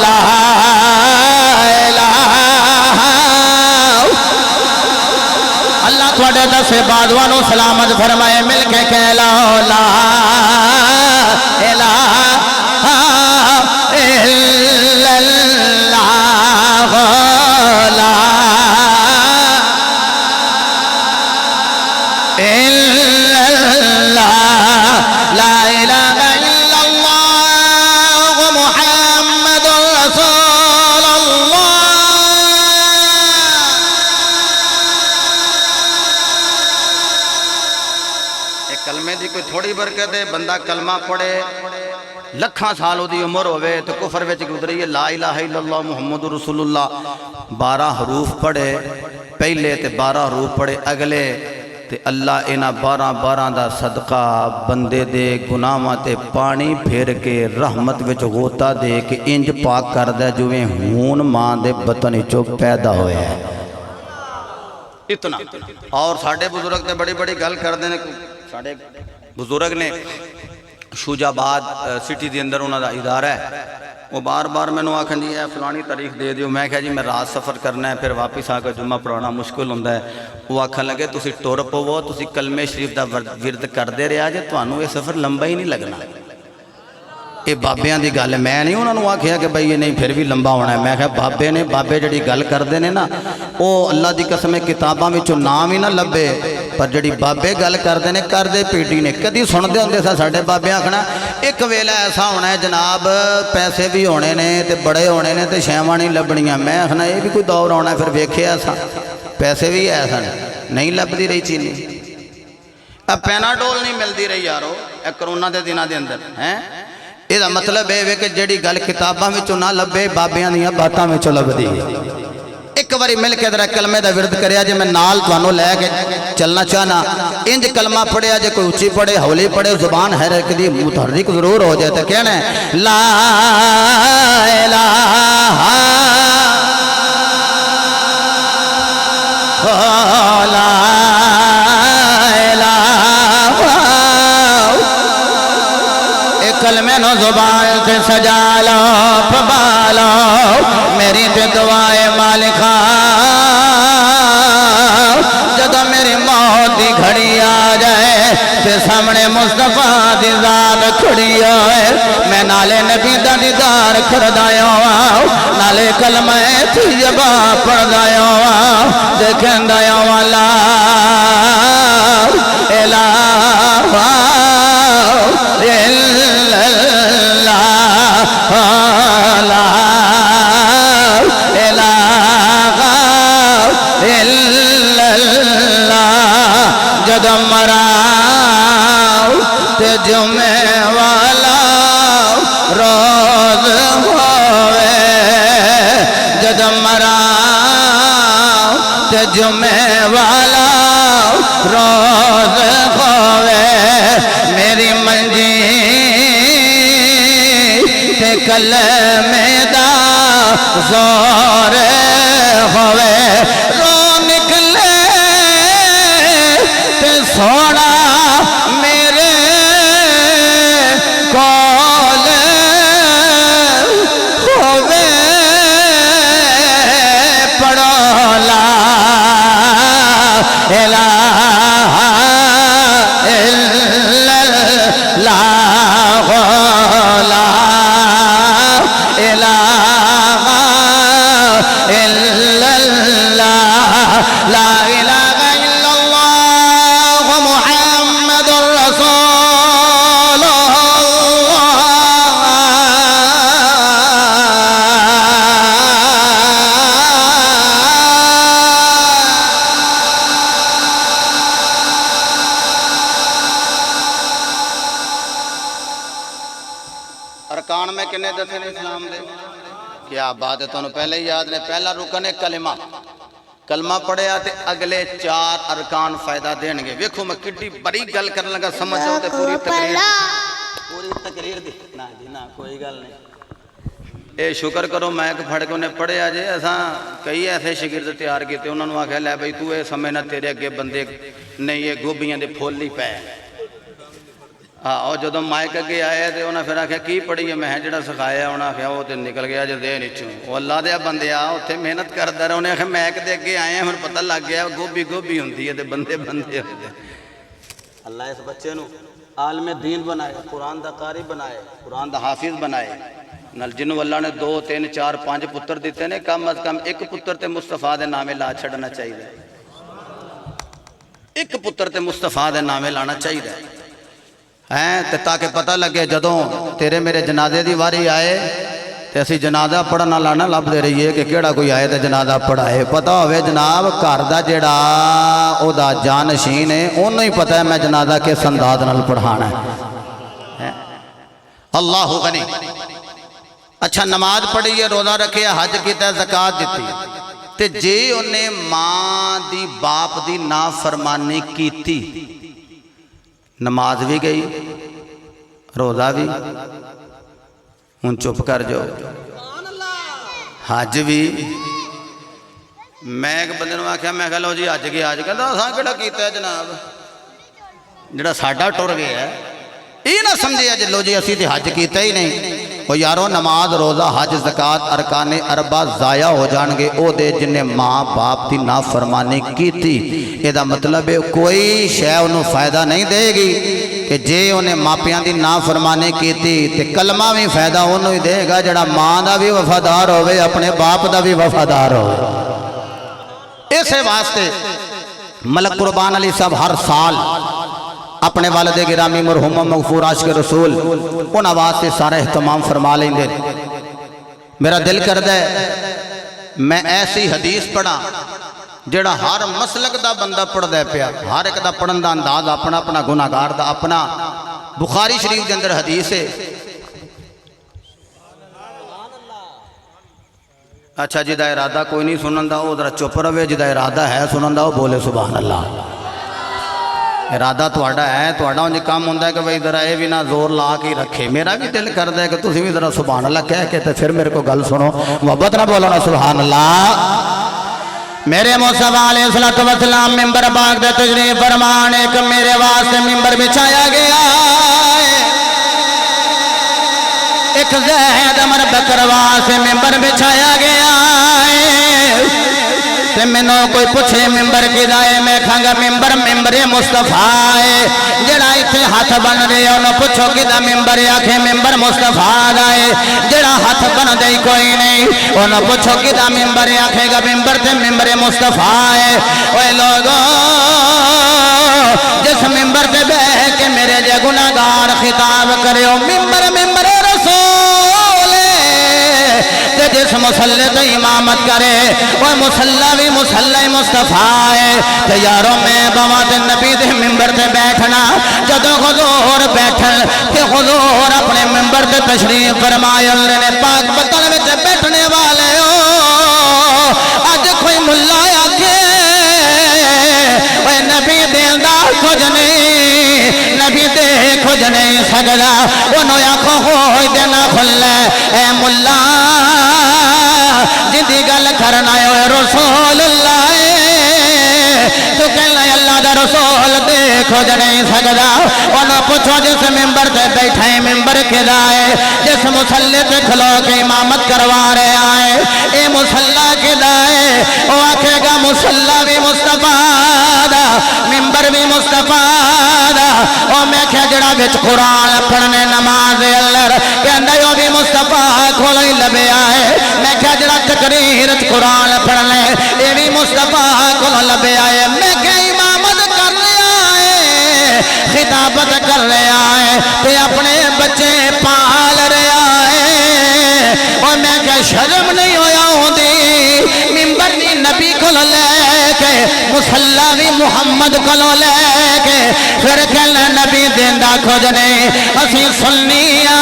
لا الہ اللہ تھوڑے دسے بادوانوں سلامت فرمائے مل کے کہہ لا لا الہ الا اللہ لا الا اللہ لا الہ الا اللہ محمد رسول اللہ ایک کلمے دی کوئی تھوڑی برکت ہے بندہ کلمہ پڑھے لکھاں سال دی عمر ہوئے تو کفر وچ گزری ہے لا الہ الا اللہ محمد رسول اللہ 12 حروف پڑھے پہلے تے 12 حروف پڑھے اگلے تے اللہ انہاں 12 دا صدقہ بندے دے گناہاں تے پانی پھیر کے رحمت وچ غوطہ دے کے انج پاک کردا جویں ہون ماں دے بطن وچوں پیدا ہویا ہے اتنا اور ساڈے بزرگ تے بڑی بڑی گل کردے نے ساڈے بزرگ نے شوجہ آباد سٹی دے اندر انہاں دا ادارہ ہے وہ بار بار مینوں آکھن جی فلانی تاریخ دے دیو. میں کہا جی میں رات سفر کرنا ہے پھر واپس آ کے جمعہ پڑھانا مشکل ہوندا ہے. وہ آکھن لگے تسی ٹر پو تسی کلمے شریف دا ورد کردے رہا جے تانوں یہ سفر لمبا ہی نہیں لگنا. یہ بابیاں دی گل ہے. میں نہیں انہوں نے آکھیا کہ بھئی یہ نہیں پھر بھی لمبا ہونا ہے. میں کہا بابے نے بابے جڑی گل کردے نے نا وہ اللہ دی قسم کتاباں وچوں نام ہی نہ لبے پر جڑی بابے گل کردے نے کردے پیٹی نے. کدی سن دے ہوندے سا ساڈے بابے آکھنا ایک ویلا ایسا ہونا ہے جناب پیسے بھی ہونے نے تے بڑے ہونے نے تے شیواں نہیں لبنیاں. میں آکھنا یہ بھی کوئی دور آنا ہے. پھر ویکھیا سا پیسے بھی ہے سن نہیں لبدی رہی چینی. اب پیناڈول نہیں ملدی رہی یارو اے کرونا دے دناں دے اندر ہیں. یہ مطلب ہے کہ جڑی گل کتاباں وچوں نہ لبے بابیاں دیاں باتاں وچوں لبدی. ایک باری مل کے ذرا کلمے دا ورد کریا جے میں نال تانوں لے کے چلنا چاہنا. انج کلمہ پڑھیا جے کوئی اونچی پڑھے ہولی پڑھے زبان ہر ایک دی متحرک ضرور ہو جائے. تے کہنا ہے لا الہ لا کلمے نو زبان سے سجا لو پبا لو میری تے دعائے مالکا. جدو میری موت دی گھڑی آ جائے تے سامنے مصطفیٰ دی ذات کھڑی ہوئے میں نالے نبی دا دیدار کردایا نالے کلمہ طیبہ پڑھدایا دیکھیں دایا والا الہ جدم مراؤ تے جمعے والا روز ہوئے جدم مراؤ تے جمعے والا روز ہوئے میری منجی تے کلمے دا زور ہوئے رو نکلے سونا میرے کول ہوئے پڑھو لا الہ الا اللہ لا الہ الا اللہ لا الہ ارکان میں کنے دسے نے اسلام دے. کیا بات ہے تانوں پہلے ہی یاد نے. پہلا رکن ہے کلمہ. کلمہ پڑھیا تے اگلے 4 ارکان فائدہ دین گے. ویکھو میں کڈی بڑی گل کرن لگا سمجھو تے پوری تقریر دی نا جی نا کوئی گل نہیں. اے شکر کرو میں کہ پھڑ کے انہیں پڑھیا جے. اساں کئی ایسے شاگرد تیار کیتے انہاں نوں آکھیا لے بھئی تو اے سمے نہ تیرے اگے بندے نہیں یہ گوبیاں دے پھول ہی پے. اور جدو مائک اگے آئے تو انہیں پھر آکھیا کی پڑھی ہے. میں جڑا سکھایا انہیں آکھیا وہ تو نکل گیا جو دے نیچوں. وہ اللہ دیا بندے اتنے محنت کرتا رہا. انہیں آکھیا مائک دے اگے آئے ہیں پھر پتہ لگ گیا گوبھی گوبھی ہوندی ہے تے بندے بندے ہوندے. اللہ اس بچے نو عالم دین بنائے, قرآن دا قاری بنائے, قرآن دا حافظ بنائے. نال جنوں اللہ نے 2 3 4 5 پتر دیتے نے کم از کم ایک پتر تے مصطفیٰ دے نامے لا چھڑنا چاہیے. ایک پتر تے مصطفیٰ دے نامے لانا چاہیے تاکہ پتہ لگے جدوں تیرے میرے جنازے دی واری آئے تے اسی جنازہ پڑھنا لانا لب دے رہی ہے کہ کیڑا کوئی آئے تے جنازہ پڑھائے. پتہ ہوئے جناب گھر دا جیڑا او دا جانشین ہے انہوں ہی پتہ ہے میں جنازہ کس انداز نال پڑھانا ہے. اللہ غنی. اچھا نماز پڑھی ہے, روزہ رکھے, حج کیتا ہے, زکات دیتی تے جے انہیں ماں دی باپ دی نافرمانی کیتی نماز بھی گئی روزہ بھی ہن چپ کر جو حج بھی. میں ایک بندے نے آکھیا میں کہا لو جی حج گیا حج کہتا اساں کیڑا کیتا ہے جناب جڑا ساڈا ٹر گیا ہے یہ نہ سمجھے جی لو جی اسی تے حج کیتا ہی نہیں. وہ یارو نماز روزہ حج زکات ارکان اربع ضائع ہو جان گے او دے جن نے ماں باپ کی نافرمانی کی تھی. یہ دا مطلب ہے کوئی شے انہوں فائدہ نہیں دے گی کہ جے انہیں ماپیاں دی نافرمانی کی تھی تے کلمہ بھی فائدہ انہوں ہی دے گا جڑا ماں دا بھی وفادار ہوئے اپنے باپ دا بھی وفادار ہوئے. اسے واسطے ملک قربان علی صاحب ہر سال اپنے والد گرامی مرحوم مغفور عاشق رسول ان آواز سے سارا اہتمام فرما لیں گے. میرا دل کرتا ہے میں ایسی حدیث پڑھا جڑا ہر مسلک دا بندہ پڑھ دے پیا, ہر ایک دا پڑھن دا انداز اپنا اپنا گناہگار دا اپنا. بخاری شریف کے اندر حدیث ہے. اچھا جدہ ارادہ کوئی نہیں سنن دا وہ ذرا چپ روے, جدہ ارادہ ہے سنن دا وہ بولے سبحان اللہ. ارادہ توڑا ہے, توڑا انجھے کام ہوندہ ہے کہ بھئی ذرا اے بھی نہ زور لا کے رکھے. میرا بھی دل کر دے کہ تُسی بھی ذرا سبحان اللہ کہہ کے تو پھر میرے کو گل سنو, محبت نہ بولو نا سبحان اللہ. میرے مصطفیٰ علیہ السلام ممبر پاک دے تشریف فرمان ایک میرے واسطے ممبر بچھایا گیا ہے, ایک زید عمر بکر واسطے ممبر بچھایا گیا ہے. تے میں نو کوئی پوچھے ممبر کی دائے میں کھانگا ممبر مصطفیٰ ہے. جڑا ایتھے ہاتھ بن رہے انہوں پوچھو کی دا ممبر آکھے ممبر مصطفیٰ دائے. جڑا ہاتھ بن دے کوئی نہیں انہوں پوچھو کی دا ممبر آکھے گا ممبر تے ممبر مصطفیٰ ہے. اوے لوگوں جس ممبر تے بہ کے میرے جے گناہگار خطاب کرے ہو ممبر رسول تے جس مسلح تے امامت کرے وہ مسلح بھی مسلح مصطفیٰ ہے. تے یاروں میں بواد نبی دے ممبر تے بیٹھنا جدو حضور بیٹھن تے حضور اپنے ممبر تے تشریف فرمائے. اللہ نے پاک بطن میں بیٹھنے والے ہو آج کوئی ملا آگے وہ نبی دیندہ کچھ نہیں, نبی دے کچھ نہیں سکتا. انہوں آنکھوں ہوئی دینا کھلے اے ملا جدی گل کرنا ہے رسول اللہ تو کہنا ہے اللہ دا رسول دیکھو جا نہیں سکتا. انہوں پوچھو جس ممبر تے بیٹھے ممبر کے دائے جس مسلح تے کھلو کے امامت کروا رہے آئے اے مسلح کے دائے وہ آکھے گا مسلح بھی مصطفیٰ دا ممبر بھی مصطفیٰ دا. او میں کہا جڑا بچ قرآن پڑھنے نماز اللہ کہندہ یو بھی مصطفیٰ کھولئی لبے آئے. میں کہا جڑا تقریرت قرآن پڑھنے اے بھی مصطفیٰ کھول لبے آئے. میں کہا امامت کر لے آئے خطابت کر لے آئے تے اپنے بچے پال رہے آئے. اور میں کہا شرم نہیں ہویا ہوں دی ممبر بھی نبی کو لے کے مسلح بھی محمد کو لے کے پھر کہلے نبی دیندہ کھوجنے اسی سنیا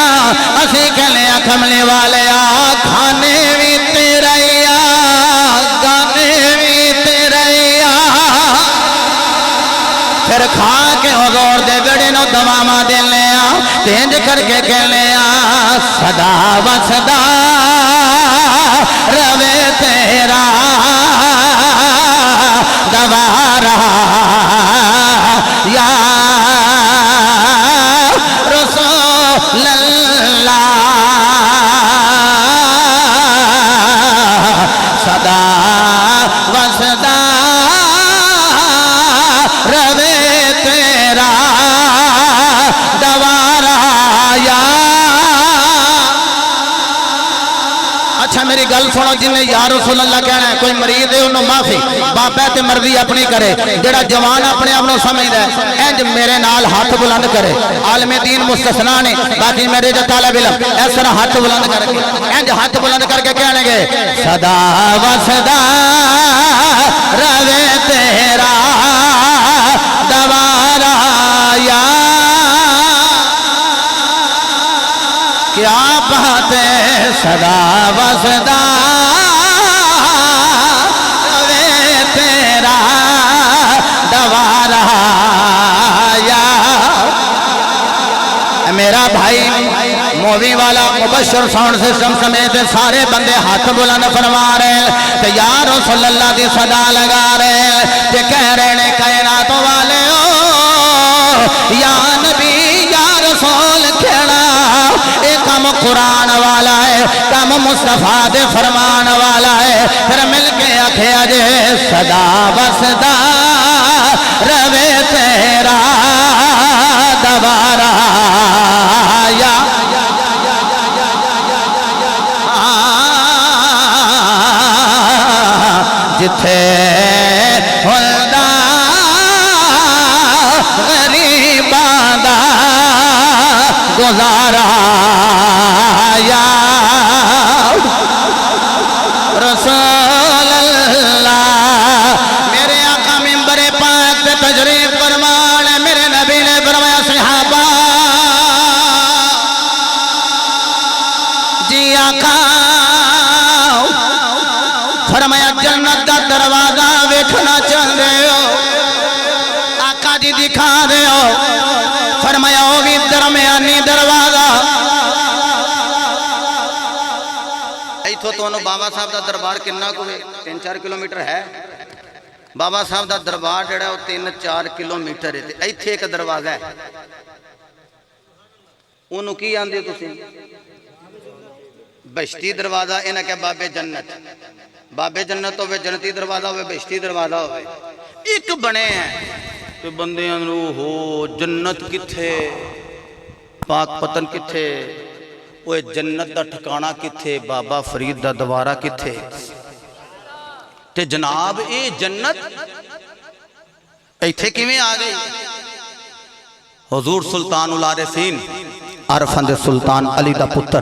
اسی کہلے کملے والے کھانے بھی تیرے گانے بھی تیرے پھر کھا کے حضور دے گڑے نو دواما دے لیا تینج کر کے کہلے صدا و صدا روے تیرا دوارا یا رسول اللہ صدا و صدا روے تیرا دوارا یا. اچھا میری گل سنو جنہیں یا رسول اللہ کہنا ہے کوئی مریض ہے انہوں معافی باپے تے مرضی اپنی کرے. جڑا جوان اپنے اپنوں سمجھ دے انج میرے نال ہاتھ بلند کرے. عالم دین مستثنا نے باقی میرے جو طالب علم اس طرح ہاتھ بلند کر کے انج ہاتھ بلند کر کے کہنے گے صدا و صدا روے تیرا دوارا یا. کیا بات ہے صدا و صدا روے تیرا دوارا یا. میرا بھائی مووی والا مبشر ساؤنڈ سسٹم سمیت سارے بندے ہاتھ بلند فرما رہے تے یا رسول اللہ دی صدا لگا رہے تے کہہ رہے نے کائنات والے ہو یا نبی یا رسول کھڑا ایک کام قرآن والا ہے، کام مصطفیٰ دے فرمان والا ہے۔ پھر مل کے آکھیا جے صدا وسدا روے تیرا دوبارہ یا جتھے ہلدا غریباں دا گزارا یا رسول اللہ۔ میرے آقا منبر پاک پہ تشریف فرمان ہے، میرے نبی نے فرمایا صحابہ جی آقا، فرمایا جنت دا دروازہ ویکھنا چاہندے ہو؟ آقا جی دکھا دے ہو۔ فرمایا وہ بھی درمیانی دروازہ۔ ایتھوں تو بابا صاحب دا دربار کنا کو 3-4 کلومیٹر ہے۔ بابا صاحب دا دربار جڑا ہے وہ 3-4 کلومیٹر ہے۔ ایتھے ایک دروازہ ہے، انہوں کی آندے تسی؟ بہشتی دروازہ۔ انہاں کہ بابے جنت، بابے جنت ہوئے جنتی دروازہ ہوئے بہشتی دروازہ ہوئے، ایک بنے ہیں تو بندے انہوں ہو جنت کتھے، پاک پتن کتھے، وہ جنت دا ٹھکانہ کتھے، بابا فرید دا دوارہ کتھے۔ تے جناب اے جنت ایتھے کیویں آ گئی؟ حضور سلطان العارفین عرفند سلطان علی دا پتر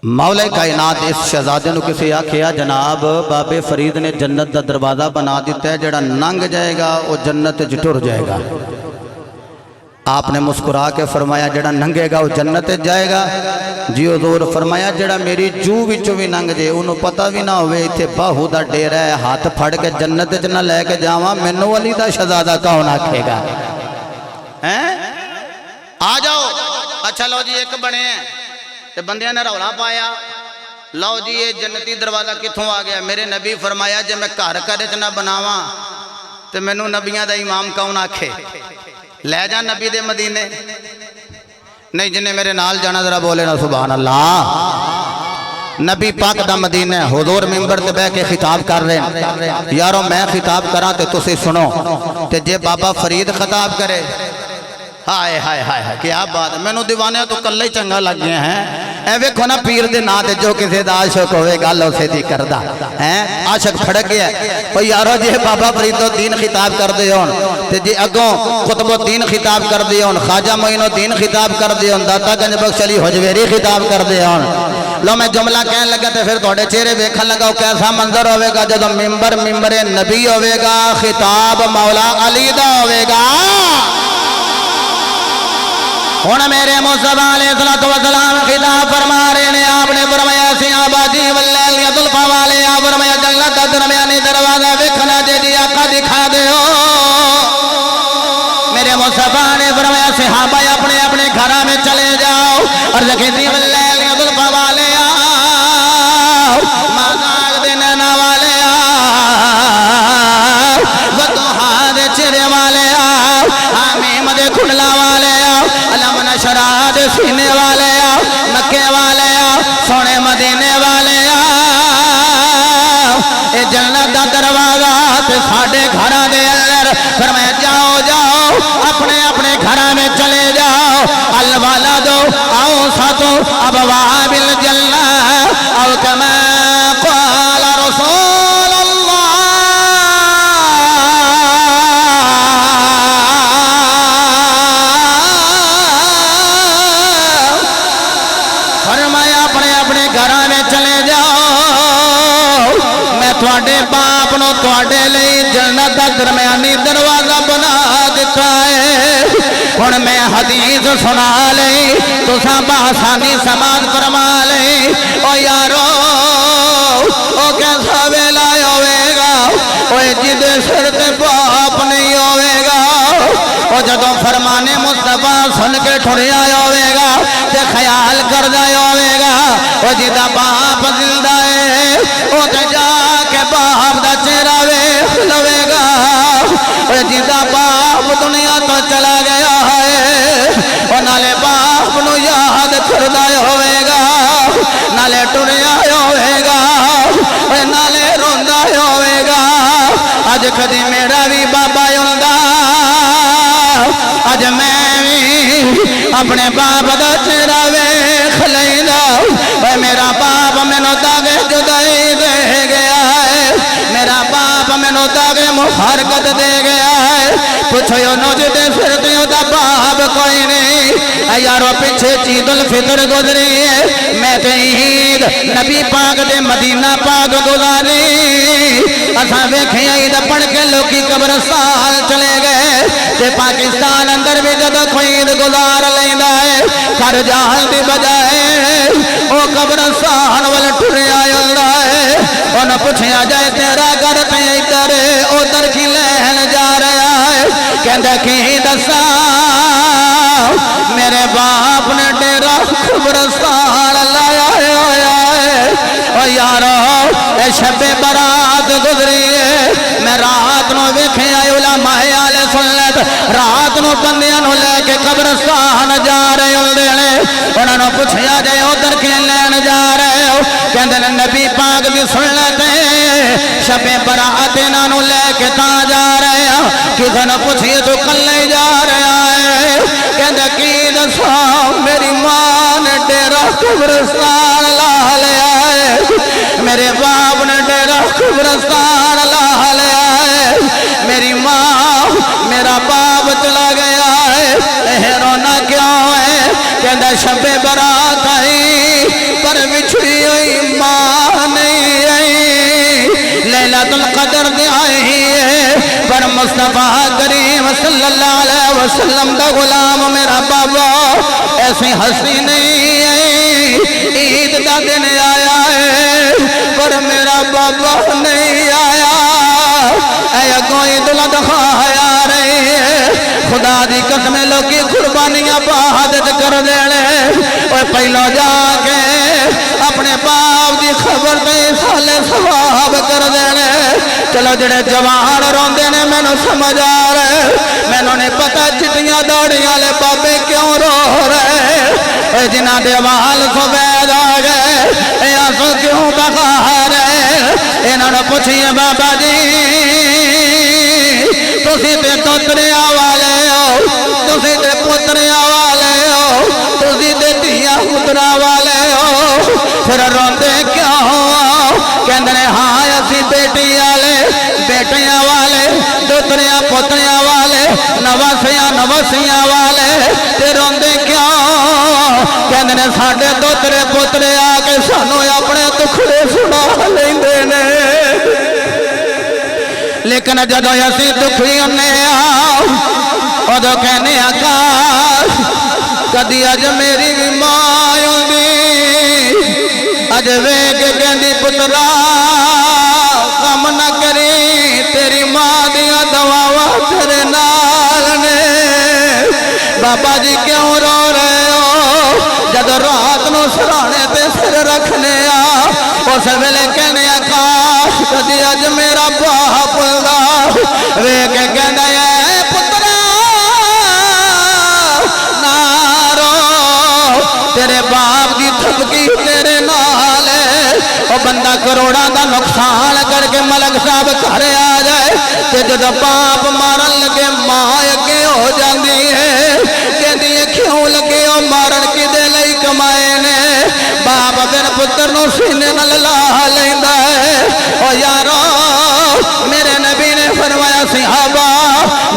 مولا کائنات اس شہزادے نو کسی آکھیا جناب بابے فرید نے جنت دا دروازہ بنا دیتا ہے، جڑا ننگ جائے گا وہ جنت جٹر جائے گا۔ آپ نے مسکرا کے فرمایا جڑا ننگے گا وہ جنت جائے گا؟ جی حضور۔ فرمایا جڑا میری جو وچوں بھی ننگ جے انہوں پتہ بھی نہ ہوئے ایتھے باہو دا ڈیرہ ہے، ہاتھ پھڑ کے جنت نہ لے کے جاواں، مینوں علی دا شہزادہ کون آکھے گا؟ آ جاؤ۔ اچھا لو جی ایک بنے ہیں تے بندیاں نے رولا پایا، لو جی یہ جنتی دروازہ کتھوں آ گیا؟ میرے نبی فرمایا جے میں گھر گھر نہ بناواں تے مینوں نبیاں دا امام کون آکھے؟ لے جا نبی دے مدینے۔ نہیں جنہیں میرے نال جانا ذرا بولے نا سبحان اللہ۔ نبی پاک دا مدینہ، حضور منبر تے بے کے خطاب کر رہے ہیں۔ یارو میں خطاب کراں تے تسی سنو، تے جے بابا فرید خطاب کرے ہائے ہائے ہائے ہائے کیا بات ہے، میں نو دیوانے تو کلے ہی چنگا لگ گئے ہیں۔ اے ویکھو نا پیر دے نا دے جو کسی دا عاشق ہوئے گا لو سے دی کردہ عاشق پھڑک گیا ہے۔ وہ یارو جی بابا فرید الدین خطاب کر دے ہون تے جی اگوں قطب الدین خطاب کر دے ہون، خواجہ معین الدین خطاب کر دے ہون، داتا گنج بخش علی حجویری خطاب کر دے ہون۔ لو میں جملہ کہنے لگا تے پھر توڑے چہرے ویکھن لگا کیسا منظر ہوئے گا جب منبر نبی ہوئے گا، خطاب مولا علی دا ہوئے گا۔ ہونا میرے مصطفیٰ علیہ السلام خطاب فرما رہے ہیں۔ آپ نے فرمایا صحابہ جی واللیل یطلفا والے، آپ فرمایا جنت دا درمیانی دروازہ ویکھنا جی آقا دکھا دے ہو۔ میرے مصطفیٰ نے فرمایا صحابہ اپنے اپنے گھرہ میں چلے جاؤ، اور لکھتی واللیل یطلفا والے آؤ، مازاق دے نینا والے آؤ، وطوحا دے چرے والے آؤ، حمیم دے کھنلا والے آؤ، علم نشرہ دے سینے والے آؤ، مکے والے آؤ، سونے مدینے والے آؤ۔ اے جنت دا دروازہ تے ساڑھے گھرہ دے اندر، فرمایا جاؤ جاؤ اپنے اپنے گھرہ میں چلے جاؤ۔ الوالدو اوسطو ابواب الجنہ او کما قال رسول اللہ۔ فرمایا اپنے اپنے گھرہ میں چلے جاؤ، میں تھوڑے باپ نو تھوڑے لئی جنت دا درمیانی دروازہ بنا دیتا ہے۔ ہن میں حدیث سنا لئی تو ساں بآسانی سماعت فرما لئی۔ او یارو او کیسا ویلا ہوئے گا، او جد سر تے باپ نہیں ہوئے گا، او جدوں فرمان مصطفیٰ سن کے ٹھڑیا ہوئے گا تے خیال کردہ ہوئے گا، او جدہ باپ زندہ ہے او تے جا کے باپ دا چہرہ ویکھ لوے گا، او جدہ باپ دنیا تو چلا گیا ہے او نالے باپ نو یاد اپنے باپ دا چہرہ ویکھ لیندا اے میرا باپ مینوں داغے جدائی دے گیا ہے میرا باپ مینوں داغے مفارقت دے گیا ہے پوچھو نوج دے پھر دیو دا باپ کوئی نہیں اے یارو پیچھے عید الفطر گزری ہے میں تے عید نبی پاک دے مدینہ پاک گزاری اساں ویکھے عید پڑھ کے لوکی قبرستان چلے گئے تے پاکستان اندر بھی جب کوئی عید گزار لیندا ہے گھر جان دی بجائے او قبرستان ول ٹریا جاندا ہے انہاں پوچھیا جائے تیرا گھر تے ادھر ادھر کی لین جا رہا ہے کہندا کی دساں میرے باپ نے ڈیرا قبرستان لایا ہویا ہے او یارو اے شب برات گزری ہے میں رات نو ویکھیا علماء اہل سنت رات نو بندیاں نو لے کے قبرستان جا رہے ہوندے نے انہاں نو پوچھیا جائے ادھر کی لین جا رہے ہو کہندے نے نبی پاک دی سنت شب برات انہاں نو لے کے تاں جا رہے ہاں کسے نو پوچھئے تو کلے جا رہا ہے کہندے کی دساں میری ماں نے ڈیرا قبرستان لا لیا ہے میرے باپ نے ڈیرا قبرستان لا لیا ہے میری ماں میرا باپ چلا گیا ہے رونا کیوں ہے کہندہ شب برات آئی پر بچھڑی ہوئی ماں نہیں آئی لیلۃ القدر دی آئی ہے پر مصطفیٰ کریم صلی اللہ علیہ وسلم دا غلام میرا بابا ایسی ہنسی نہیں آئی عید دا دن آیا ہے پر میرا بابا نہیں آیا اے کوئی دلد خواہیا رہی ہے خدا دی قسم لوگی قربانیاں بہادت کر دینے اور پہلو جا کے اپنے باپ دی خبر دے سالے ثواب کر دینے چلو جڑے جوان روندے نے میں نو سمجھ آ رہے میں نو نے پتہ چٹیاں دوڑیاں لے بابے کیوں رو رہے اے جنہ دے وال سبید آ گئے اے آنسو کیوں بخا رہے انہوں نے پوچھئے بابا جی تسی تے توتریا والے ہو تسی تے پتریا والے ہو تسی تے دیا پترا والے ہو پھر روندے کیوں ہو کہندے ہاں اسی بیٹی والے بیٹیاں والے دوتریا پتریا والے نواسیاں والے تے روندے کیوں کہندے ساڈے دوترے پترے آ کے سانو اپنے دکھڑے سنا لیندے نے لیکن جدو اسی دکھی ہونے آؤ ادو کہنے آکاش کدی اج میری بھی ماں ہوندی اج ویکھ کہندی پترا کم نہ کری تیری ماں دیاں دعاواں تیرے نال نے بابا جی کیوں رو رہے ہو جدو رات نو سرانے تے سر رکھنے آ اس ویلے کہنے آکاش کدی اج میرا باپ ویکھ کے کہندا اے پترا نہ رو تیرے باپ دی تھپکی تیرے نال او بندہ کروڑاں دا نقصان کر کے ملک صاحب گھر آ جائے تے جدو باپ مارن لگے ماں اگے ہو جاندی ہے کہندی ہے کیوں لگے او مارن کدے لئی کمائے نے باپ پھر پتر نو سینے نال لا لیندا ہے او یارو میرے نبی نے فرمایا صحابہ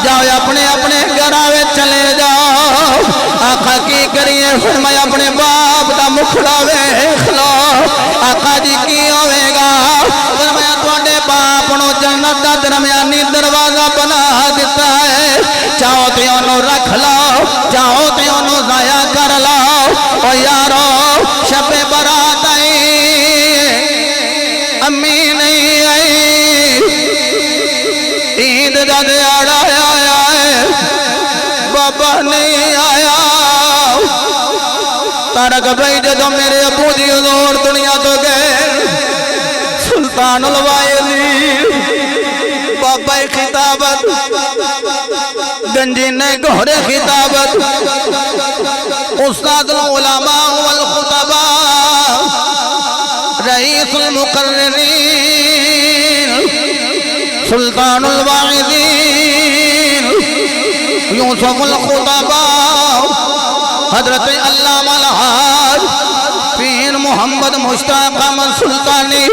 جاؤ اپنے اپنے گھراں وچ چلے جاؤ آقا کی کریے فرمایا اپنے باپ دا مکھڑا ویکھ لو آقا جی کی ہوے گا فرمایا تواڈے باپ نو جنت دا درمیانی دروازہ بنا دیتا ہے چاہو تے اونوں رکھ لو چاہو تے اونوں ضائع کر لو او یارو شب برات آئی امی نہیں آئی عید دا دیہڑا آیا ہے بابا نہیں آیا تارک بھائی جدو میرے ابو جی حضور دنیا تو گئے سلطان الوائلی بابا خطابت گنجی نے گھوڑے خطابت استاد العلماء والخطباء رئیس المقررین سلطان الواعظین یوسف الخطباء حضرت علامہ الحاج پیر محمد مشتاق احمد سلطانی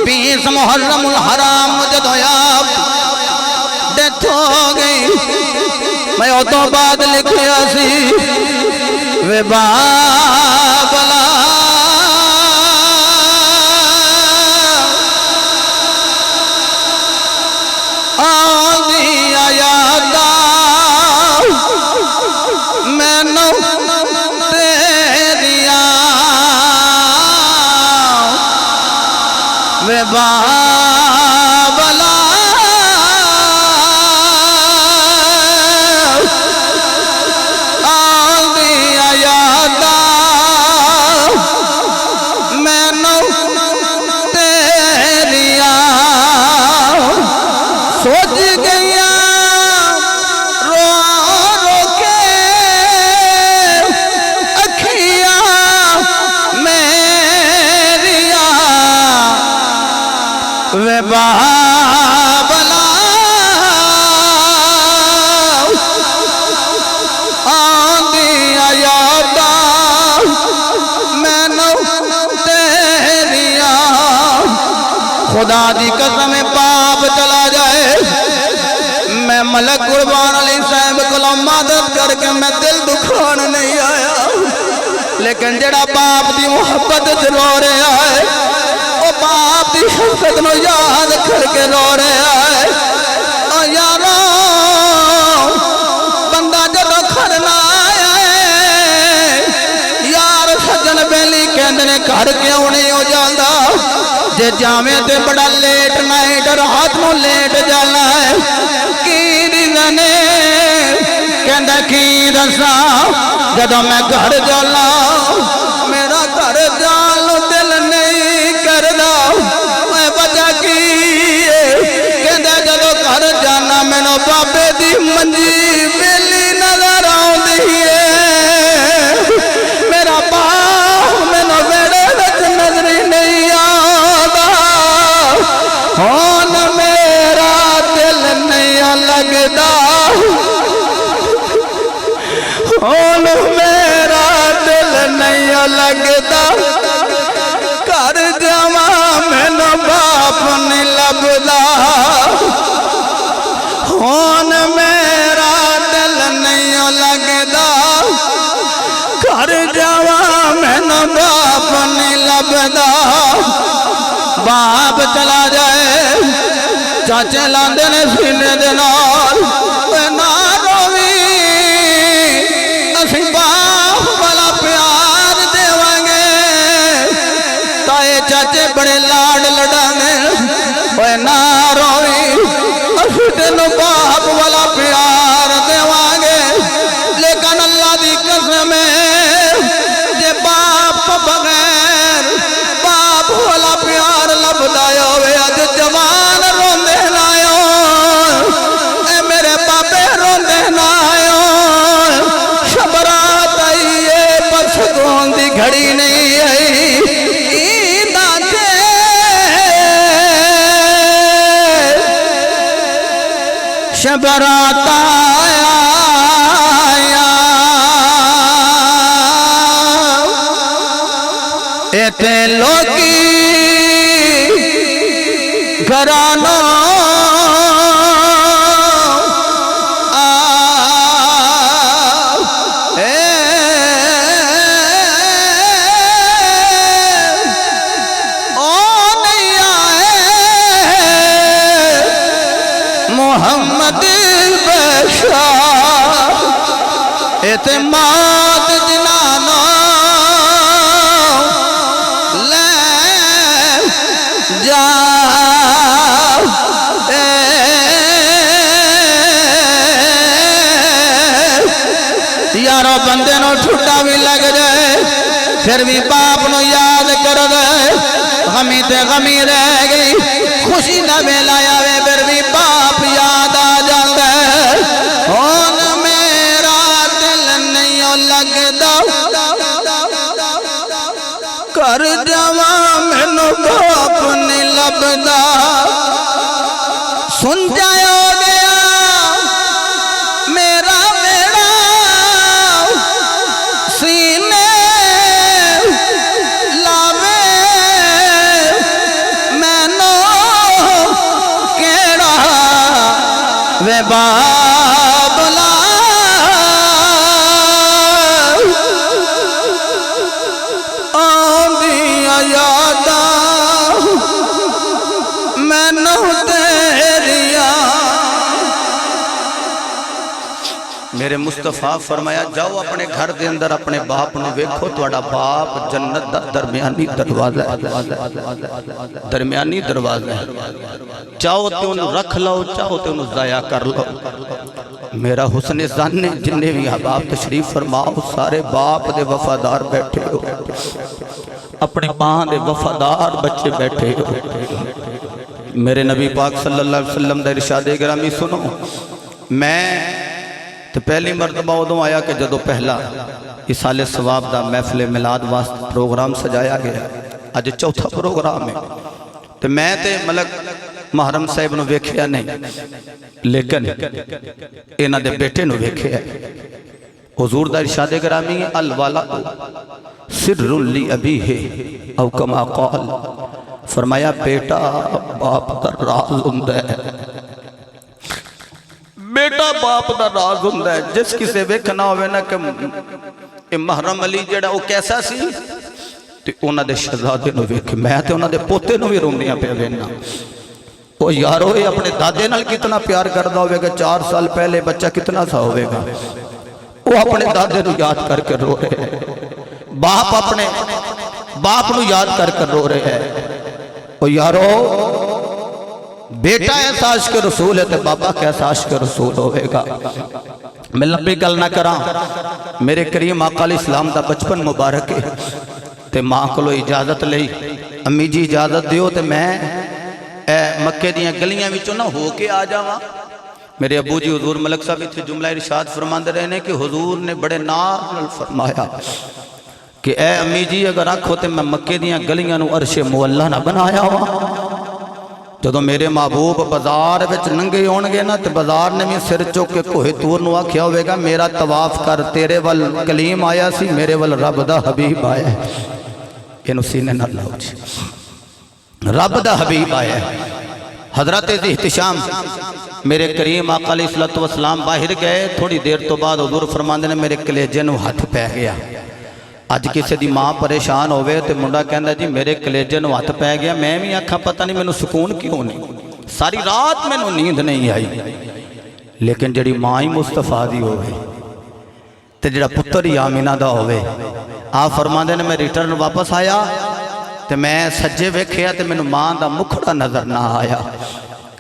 20 محرم الحرام جدویاب ڈیتھ ہو گئی میں او تو بعد لکھیا سی وے بابلا آدھی آیادا میں نو تیریا وے بابلا آدھی آیادا میں نو تیریا سوچ گیا رو رو کے اکھیاں میریا وے بابلا آندھی آیادا میں نو تیریا خدا دی قسم باپ چلا جائے میں ملک قربان علی صاحب کو مدد کر کے میں دل دکھان نہیں آیا لیکن جڑا باپ دی محبت رو رہا ہے وہ باپ دی شفقت نو یاد کر کے رو رہا ہے اور یارو بندہ جب کھڑنا آیا ہے یار سجن بیلی کہندنے گھر کیوں نہیں ہو جاندہ جے جامعہ تے بڑا لیٹ نائٹ رات نو لیٹ جانا ہے کی دیزنے کہندہ کی دسا جدو میں گھر جانا میرا گھر جانو دل نہیں کردہ میں وجہ کی کہندہ جدو گھر جانا میں نو بابے دی منجی بیلی نظر آؤں دیئے میرا باپ میں نو بیڑے وچ نظری نہیں آدھا ہون میرا دل نہیں لگدا ہون میرا دل نہیں لگدا کر جاواں مینوں باپ نہیں لبدا ہون میرا دل نہیں لگدا کر جاواں مینوں باپ نہیں لبدا باپ چلا جائے چاچے لاندے نے سینے دے نال اے نہ روی اسی باپ والا پیار دیوانگے تائے چاچے بڑے لاڈ لڑانے اے نہ روی اسی تینو باپ والا پیار دیوانگے لیکن اللہ دی قسم ہے جے باپ بغیر باپ والا پیار لبدایا ہوئے اج جوان روندے نائیو اے میرے پاپے روندے نائیو شبرات آئیے پر سکون دی گھڑی نہیں آئی ایدہ تے شبرات آیا ایتے لوگی گھرانو محمد بشار اعتماد جنانو لے جا یارو بندے نو ٹھٹا بھی لگ جائے پھر بھی باپ نو یاد کر گئے غمی تے غمی رہ گئی خوشی نہ ملایا وے پھر بھی باپ یاد آ جاندے ہون میرا دل نہیں لگدا کر جاواں مینو باپ نہیں لبدا سن جاؤ گیا میرا میرا بابلا آندیاں یاداں مینوں تیریاں۔ میرے مصطفیٰ فرمایا جاؤ اپنے گھر دے اندر اپنے باپ نو ویکھو، تواڈا باپ جنت دا درمیانی دروازہ ہے، درمیانی دروازہ ہے، چاہو تے انہوں رکھ لو، چاہو تے انہوں ضائع کر لو۔ میرا حسن ظن ہے جنہیں بھی احباب تشریف فرماؤ سارے باپ دے وفادار بیٹھے ہو، اپنی ماں دے وفادار بچے بیٹھے ہو۔ میرے نبی پاک صلی اللہ علیہ وسلم دا ارشاد گرامی سنو، میں تو پہلی مرتبہ ادوں آیا کہ جدو پہلا ایصال ثواب دا محفل میلاد واسط پروگرام سجایا گیا، اج چوتھا پروگرام ہے، تو میں تے ملک محرم صاحب نو ویکھیا نہیں، لیکن انہاں دے بیٹے نو ویکھیا ہے۔ حضور دا ارشاد گرامی الولد سر لابیہ او کما قال، فرمایا بیٹا باپ دا راز ہوندا ہے، بیٹا باپ دا راز ہوندا ہے۔ جس کسے ویکھنا ہوئے نا کہ محرم علی جڑا وہ کیسا سی، تے انہاں دے شہزادے نو ویکھ، میں تے انہاں دے پوتے نو بھی روندیاں پہ وینا۔ وہ یارو یہ اپنے دادے نال کتنا پیار کردا ہوئے گا، 4 سال پہلے بچہ کتنا سا ہوئے گا، وہ اپنے دادے نو یاد کر کے رو رہے ہیں، باپ اپنے باپ نو یاد کر کے رو رہے ہیں۔ وہ یارو بیٹا ایسا عشق رسول ہے تے بابا کیسا عشق رسول ہوئے گا۔ میں لمبی گل نہ کراں، میرے کریم آقا علیہ السلام دا بچپن مبارک ہے، تے ماں کو اجازت لئی، امی جی اجازت دیو تے میں مکے دیاں گلیاں وچوں نہ ہو کے آ جاواں۔ میرے ابو جی حضور ملک صاحب اتھے جملہ ارشاد فرماندے رہے ہیں کہ حضور نے بڑے نال فرمایا کہ اے امی جی اگر آکھو تے میں مکے دیاں گلیاں نو عرش معلی نہ بنایا ہوا۔ جدو میرے محبوب بازار وچ ننگے ہونگے نا تے بازار نے بھی سر چوک کے کوہ تور نو آکھیا ہوئے گا میرا طواف کر، تیرے ول کلیم آیا سی، میرے ول رب دا حبیب آیا ہے۔ یہ سینے نہ لاؤ جی، رب دا حبیب آیا ہے۔ حضرت احتشام میرے کریم آقا علیہ السلام باہر گئے، تھوڑی دیر تو بعد حضور فرماندے نے میرے کلیجے نو ہاتھ پہ گیا۔ اج کسی دی ماں پریشان ہوئے تے منڈا کہندا جی میرے کلیجے نو ہاتھ پہ گیا، میں بھی آکھا پتہ نہیں مینوں سکون کیوں نہیں، ساری رات مینوں نیند نہیں آئی۔ لیکن جڑی ماں ہی مصطفیٰ دی ہوئے تے جڑا پتر ہی آمینہ دا ہوئے، آپ فرماندے نے میں ریٹرن واپس آیا تے میں سجے ویکھیا تے مینوں ماں دا مکھڑا نظر نہ آیا،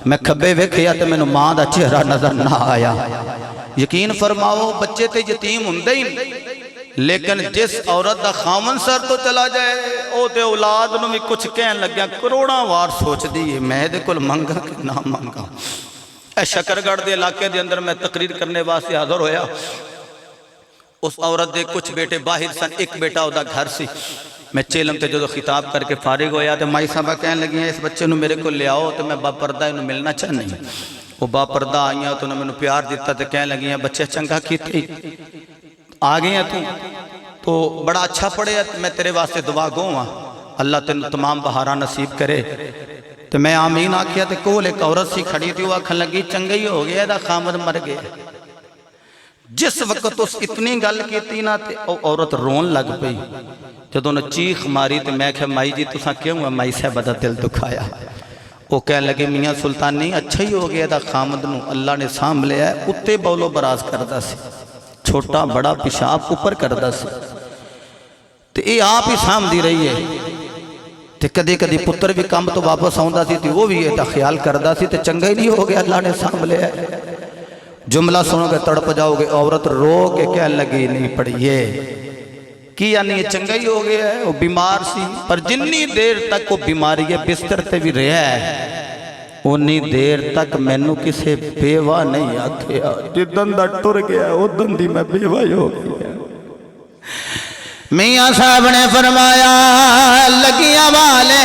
میں کھبے ویکھیا تے مینوں ماں دا چہرہ نظر نہ آیا۔ یقین فرماؤ بچے تے یتیم ہوندے ہی، لیکن جس عورت دا خامن سر تو چلا جائے او تے اولاد نو بھی کچھ کہن لگیا کروڑاں وار سوچ دی میں دے کل منگا کہ نہ منگا۔ اے شکرگڑھ دے علاقے دے اندر میں تقریر کرنے واسطے حاضر ہویا، اس عورت دے کچھ بیٹے باہر سن، ایک بیٹا او دا گھر سی۔ میں چیلم تے جو خطاب کر کے فارغ ہویا تے مائی صاحبہ کہنے لگی ہیں اس بچے نو میرے کو لے آؤ تے میں با پردہ انہوں ملنا چاہنے ہیں۔ وہ با پردہ آئیاں تو انہوں میں پیار دیتا تے کہنے لگی ہیں بچے چنگا کی تھی آگئے ہیں تو بڑا اچھا پڑے میں تیرے واسطے دعا گوں ہاں، اللہ تینو تمام بہارہ نصیب کرے۔ تو میں آمین آکھیا تے کول ایک عورت سی کھڑی تھی وہ آکھن لگی چنگا ہی ہو گیا دا خامد مر گیا۔ جس وقت اس اتنی گل کیتی نا تے عورت رون لگ پئی، جدوں نے چیخ ماری تے میں کہا مائی جی تساں کیوں ہے؟ مائی صاحبہ دا دل دکھایا۔ وہ کہنے لگے میاں سلطانی اچھا ہی ہو گیا دا خامد نو اللہ نے سام لیا ہے، اتے بولو براز کردہ سی، چھوٹا بڑا پیشاب اوپر کردہ سی تے اے آپ ہی سام دی رہی ہے تے کدی کدی پتر بھی کام تو واپس آؤندہ سی تے وہ بھی یہ خیال کردہ سی تے چنگا ہی نہیں ہو گیا اللہ نے سام لیا ہے۔ جملہ سنو گے تڑپ جاؤ گے، عورت رو کے کہنے لگی نہیں پڑھئے کی یعنی یہ چنگا ہی ہو گیا ہے، وہ بیمار سی پر جنی دیر تک وہ بیماری ہے بستر تے بھی رہا ہے انی دیر تک مینوں کسے بیوہ نہیں آکھیا، جدن دا ٹر گیا ادن دی میں بیوہ ہی ہو گیا۔ میاں صاحب نے فرمایا لگیاں والے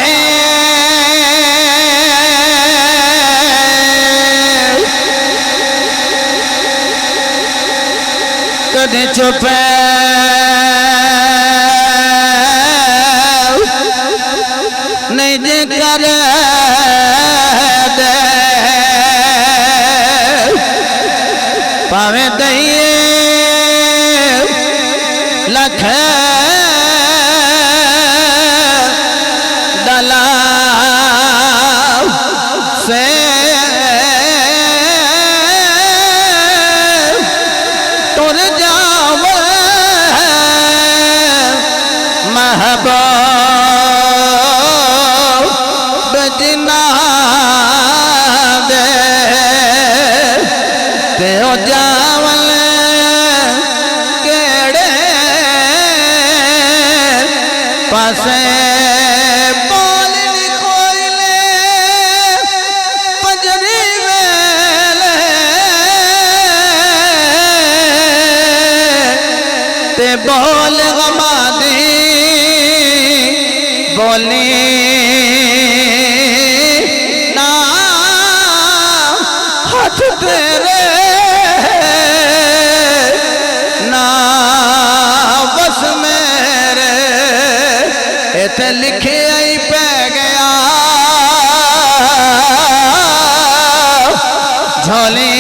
کدے چھپے نہیں جے کر دے دئیے لکھ ڈلا سے ٹر جاؤ محبوب جنا دے تیو جاول کیڑے پاسے بولنی کوئلے پجری ویلے تے بول غما دی بولی نا ہاتھ تیرے نا بس میرے ایتے لکھے آئی پہ گیا جھولی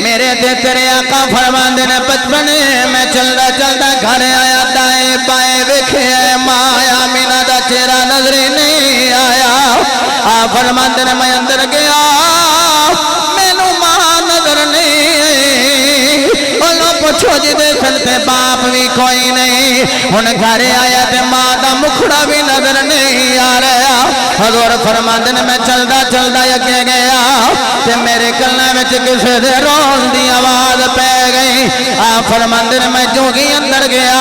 میرے دے تیرے آقا فرماندے نے بچپنے میں چلدا چلدا گھر آیا دائیں بائیں ویکھے مایا مینا دا چہرہ نظر نہیں آیا فرماندے نے میں اندر گیا مینو ماں نظر نہیں انہوں پوچھو جی دے سلتے باپ بھی کوئی نہیں ان گھر آیا تے ماں دا مکھڑا بھی نظر نہیں آ رہا حضور فرماندے نے میں چلدا چلدا اگے گیا تے میرے کلے وچ کسے دے رون دی آواز پہ گئی فرماندے نے میں جوگی اندر گیا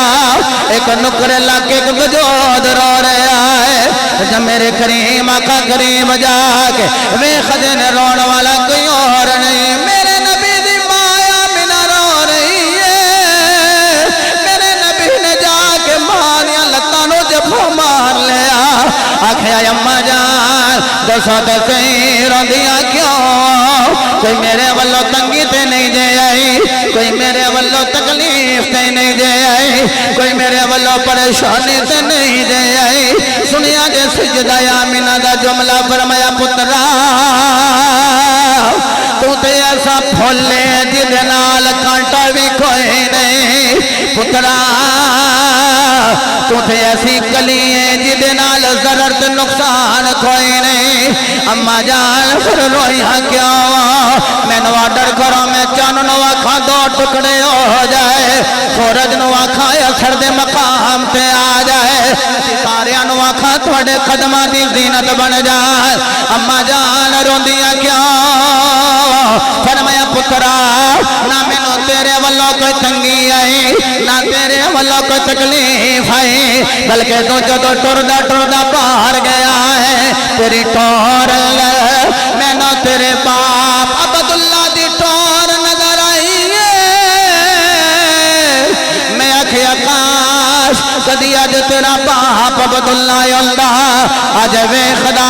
ایک نکر لاکے ایک وجود رو رہا ہے جب میرے کریم آقا کریم جا کے ویکھ دے نے رون والا کوئی اور نہیں میرے نبی دی مایا منا رو رہی ہے میرے نبی نے جا کے مانیاں لتاں نو جفا مار لیا آکھیا اماں جان دسو تے صحیح روندیاں کیوں کوئی میرے والوں تنگی تے نہیں دے آئی کوئی میرے والوں تکلیف تے نہیں دے آئی کوئی میرے والوں پریشانی تے نہیں دے آئی سنیا جے سجدہ آمینہ دا جملہ فرمایا پترا تو تے ایسا پھولے جد نال کانٹا بھی کوئی نہیں پترا تو تے ایسی کلی ہے جد نال ضرر تے نقصان کوئی نہیں اماں جان پھر رویاں کیوں میں نو آڈر کرو میں چانو نو آکھاں دو ٹکڑے ہو جائے سورج نو آکھاں اثر دے مقام تے آ جائے ستاریاں نو آکھاں تھوڑے قدمہ دی زینت بن جائے اماں جان روندیاں کیوں فرمایا پترا نہ مینوں تیرے والوں کوئی تنگی آئی نہ تیرے والوں کوئی تکلیف آئی بلکہ تو جدو ٹردا ٹردا باہر گیا ہے تیری ٹور میں نہ تیرے باپ عبداللہ دی ٹور نظر آئی ہے میں آکھیا کاش کدی اج تیرا باپ عبداللہ اللہ اج ویکھدا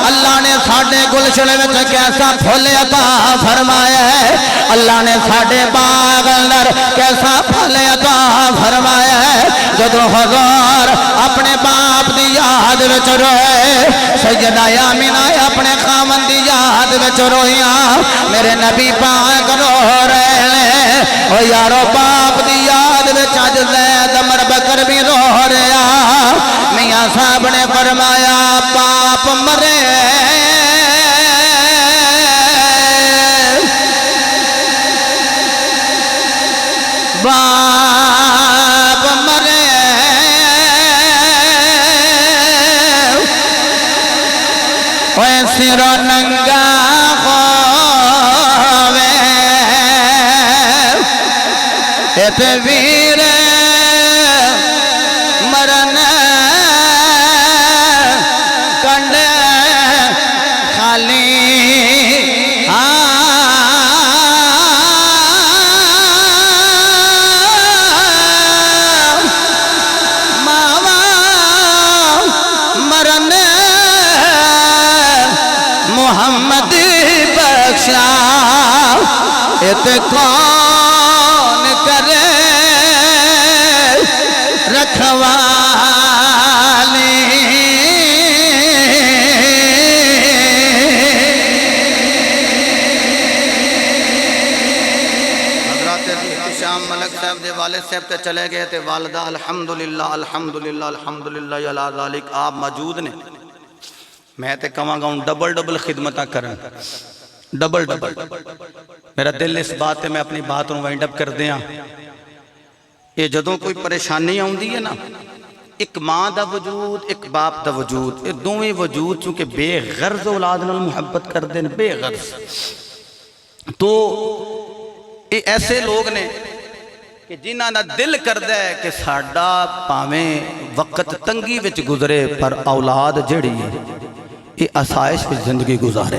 اللہ نے ساڈے گلشن وچ کیسا پھول عطا فرمایا ہے اللہ نے ساڈے باغ اندر کیسا پھل عطا فرمایا ہے جدو حضور اپنے باپ دی یاد وچ روئے سیدہ آمینہ اپنے خاوند دی یاد وچ رویاں میرے نبی پاک رو رہے ہیں او یارو باپ دی یاد وچ اج زید عمر بکر بھی رو رہا میاں صاحب نے فرمایا باپ مرے باپ مرے اوے سرو ننگا ہووے ایتے ویر مرن کنڈے خالی محمد بخشا ات کون کرے رکھوالی صاحب تے چلے گئے تے والدہ الحمدللہ الحمدللہ الحمدللہ علی ذالک آپ موجود نے. میں تے کہاں گا ہوں ڈبل خدمتاں کرن ڈبل. میرا دل اس بات تے میں اپنی بات نوں وائنڈ اپ کر دیاں. یہ جدوں کوئی پریشانی آوندی ہے نا، ایک ماں دا وجود ایک باپ دا وجود، یہ دونوں وجود چونکہ بے غرض اولاد نال محبت کر دیں، بے غرض، تو یہ ایسے لوگ نے کہ جنہاں دا دل کردا ہے کہ ساڈا پاویں وقت تنگی وچ گزرے پر اولاد جڑی ہے یہ آسائش وچ زندگی گزارے.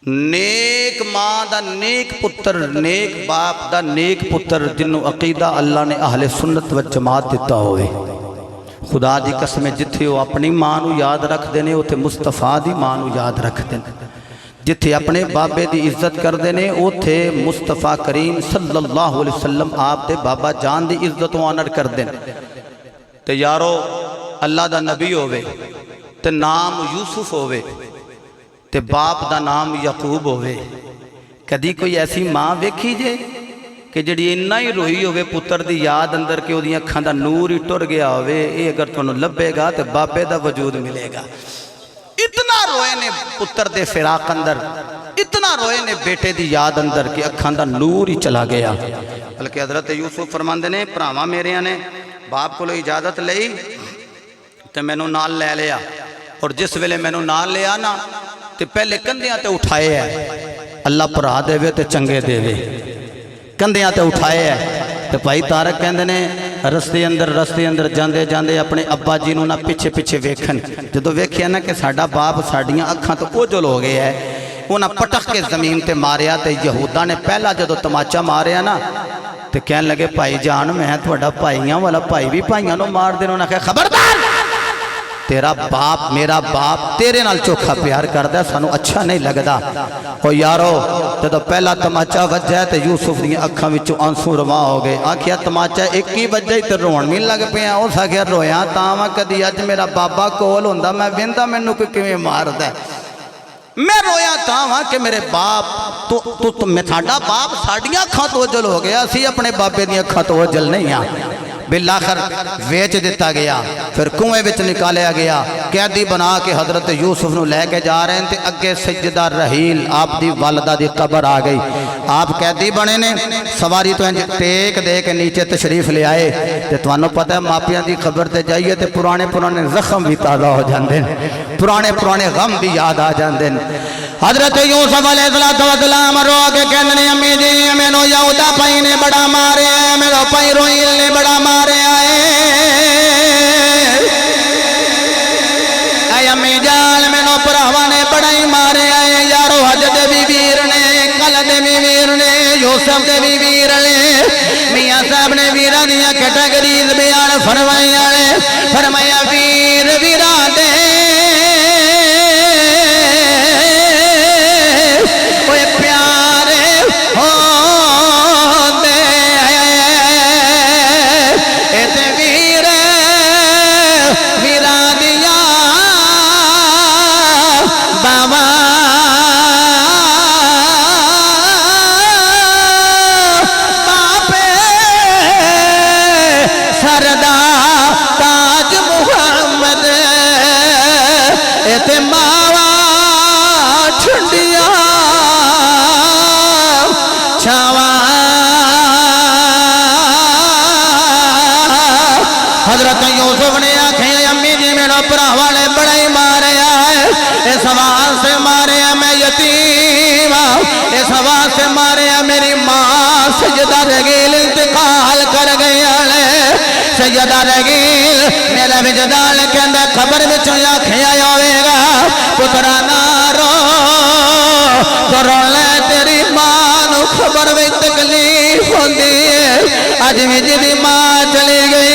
نیک ماں دا نیک پتر، نیک باپ دا نیک پتر جنہوں عقیدہ اللہ نے اہل سنت و جماعت دیتا ہوئے. خدا دی قسم جتھے وہ اپنی ماں نو یاد رکھ دینے اوتھے مصطفیٰ دی ماں نو یاد رکھ دینے. جتھے اپنے بابے دی عزت کر دینے اوتھے مصطفیٰ کریم صلی اللہ علیہ وسلم آپ دے بابا جان دی عزت و آنر کر دینے. تے یارو اللہ دا نبی ہوئے تے نام یوسف ہوئے تے باپ دا نام یعقوب ہوئے. کدی کوئی ایسی ماں ویکھی جے کہ جڑی انہا ہی روئی ہوئے پتر دی یاد اندر کے دی اکھاں دا نور ہی ٹر گیا ہوئے، اے اگر تونوں لبے گا تے باپے دا وجود ملے گا. اتنا روئے نے پتر دے فراق اندر، اتنا روئے نے بیٹے دی یاد اندر کہ اکھاں دا نور ہی چلا گیا. بلکہ حضرت یوسف فرماندے نے پراواں میرے نے باپ کو اجازت لئی تے میں نوں نال لے لیا، اور جس ویلے میں نوں نال لیا نا تے پہلے کندیاں تے اٹھائے ہے. اللہ پرا دے وے تے چنگے دے وے. کندیاں تے اٹھائے ہے تے بھائی تارک کہندے نے رستے اندر جاندے جاندے اپنے ابا جی نوں نہ پیچھے ویکھن. جدوں ویکھیا نا کہ ساڈا باپ ساڈیاں اکھاں تو اوجل ہو گیا ہے، انہاں پٹک کے زمین تے ماریا. تے یہودا نے پہلا جدوں تماچا ماریا نا تے کہن لگے بھائی جان میں تہاڈا بھائیاں والا بھائی بھی بھائیاں نوں مار دے. انہاں نے کہا خبردار، تیرا باپ میرا باپ تیرے نال چوکھا پیار کردا ہے، سانو اچھا نہیں لگدا. او یارو جدوں پہلا تماچا وجھا تے یوسف دی اکھاں وچوں آنسو رواں ہو گئے. آکھیا تماچا ایک ہی وجھا تے رون بھی لگ پیا. اس آکھیا رویا تاں وا کدی اج میرا بابا کول ہوندا میں ویندا مینوں کوئی کیویں ماردا ہے. میں رویا تاں وا کہ میرے باپ تو میں ساڈا باپ ساڈیاں اکھاں تو اوجل ہو گیا، اسی اپنے بابے دی اکھاں تو اوجل نہیں ہاں. بالآخر ویچ دیتا گیا، پھر کنویں وچ نکالیا گیا. قیدی بنا کے حضرت یوسف نو لے کے جا رہے ہیں تے اگے سیدہ رحیل آپ دی والدہ دی قبر آ گئی. آپ قیدی بنے نے، سواری تو انج ٹیک دے کے نیچے تشریف لے آئے. تے تانوں پتہ ہے ماپیاں دی قبر تے جائیے تے پرانے زخم بھی تازہ ہو جاندے ہیں، پرانے غم بھی یاد آ جاندے ہیں. حضرت یوسف علیہ السلام رو کے کہنے امی جی مینوں یہودا پائی نے بڑا مارے، میرا پائی روئیل نے بڑا مارے آئے. اے امی جان مینوں پراواں نے بڑا ہی مارے آئے. یارو حج دے بھی ویر نے، کل دے بھی ویر نے، یوسف دے بھی ویر نے. میاں صاحب نے ویراں دیاں کیٹیگریز بیان فرمایا ویر ویراں دے حضرت یوسف نے آکھیں امی جی میرا پراوا نے بڑا ہی مارے آئے. اس آواز سے مارے میں یتیم، اس آواز سے مارے میری ماں سجدہ رگیل انتقال کر گئی. سیدہ رگیل میرا وجدان کے اندر خبر وچوں آکھیں ہوئے گا پترا نہ رو تو رو لے تیری ماں نو خبر وچ تکلیف ہوندی ہے. اج بھی جی ماں چلی گئی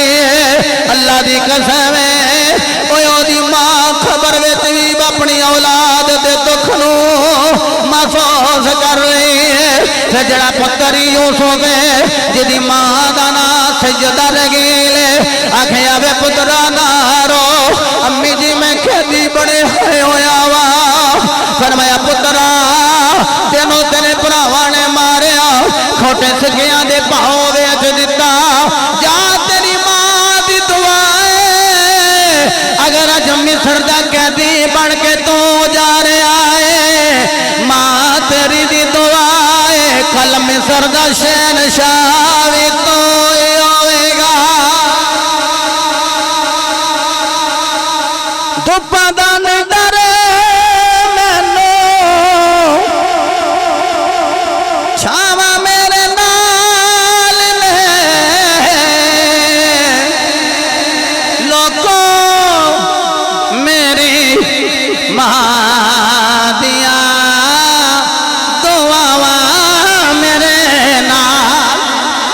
اللہ دی قسم ہے او دی ماں خبر وچ بھی اپنی اولاد دے دکھ نو محسوس کر رہی ہے. جڑا پتر یوسف ہے جدی ماں دا نام سیدہ رگیل آکھیا وے پترا نہ رو امی جی میں کھیتی بڑے ہویا وا. فرمایا پترا تینوں تیرے بھراواں نے ماریا، موٹے سکیاں دے پاؤ ویچ دیتا جا تیری ماں دی دعائے اگر اج مصر دا قیدی بن کے تو جا رہا ہے ماں تیری دی دعائے کل مصر دا شہنشاہ وی تو ہی ہوئے گا دھوپاں دا نہیں ڈر چھاواں میرے نال نے لوگوں میری ماں دیاں دعاواں میرے نال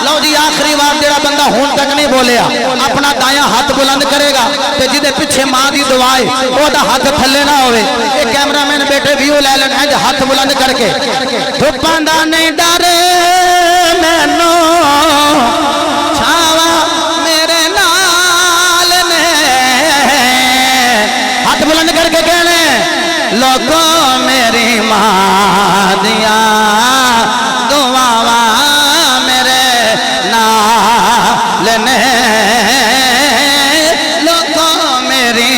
لو جی آخری بار تیرا بندہ ہون تک نہیں بولیا اپنا دایاں ہاتھ بلند کرے گا تے جدے پیچھے ماں دی دعائے وہ دا ہاتھ تھلے نہ ہوئے ایک کیمرہ مین بیٹے ویو لے لین ہے ہاتھ بلند کر کے دھوپاں دا نہیں ڈر مینوں چھاواں میرے نال نے ہاتھ بلند کر کے کہنے لوگوں میری ماں دیاں دعاواں میرے نال نے لوگوں میری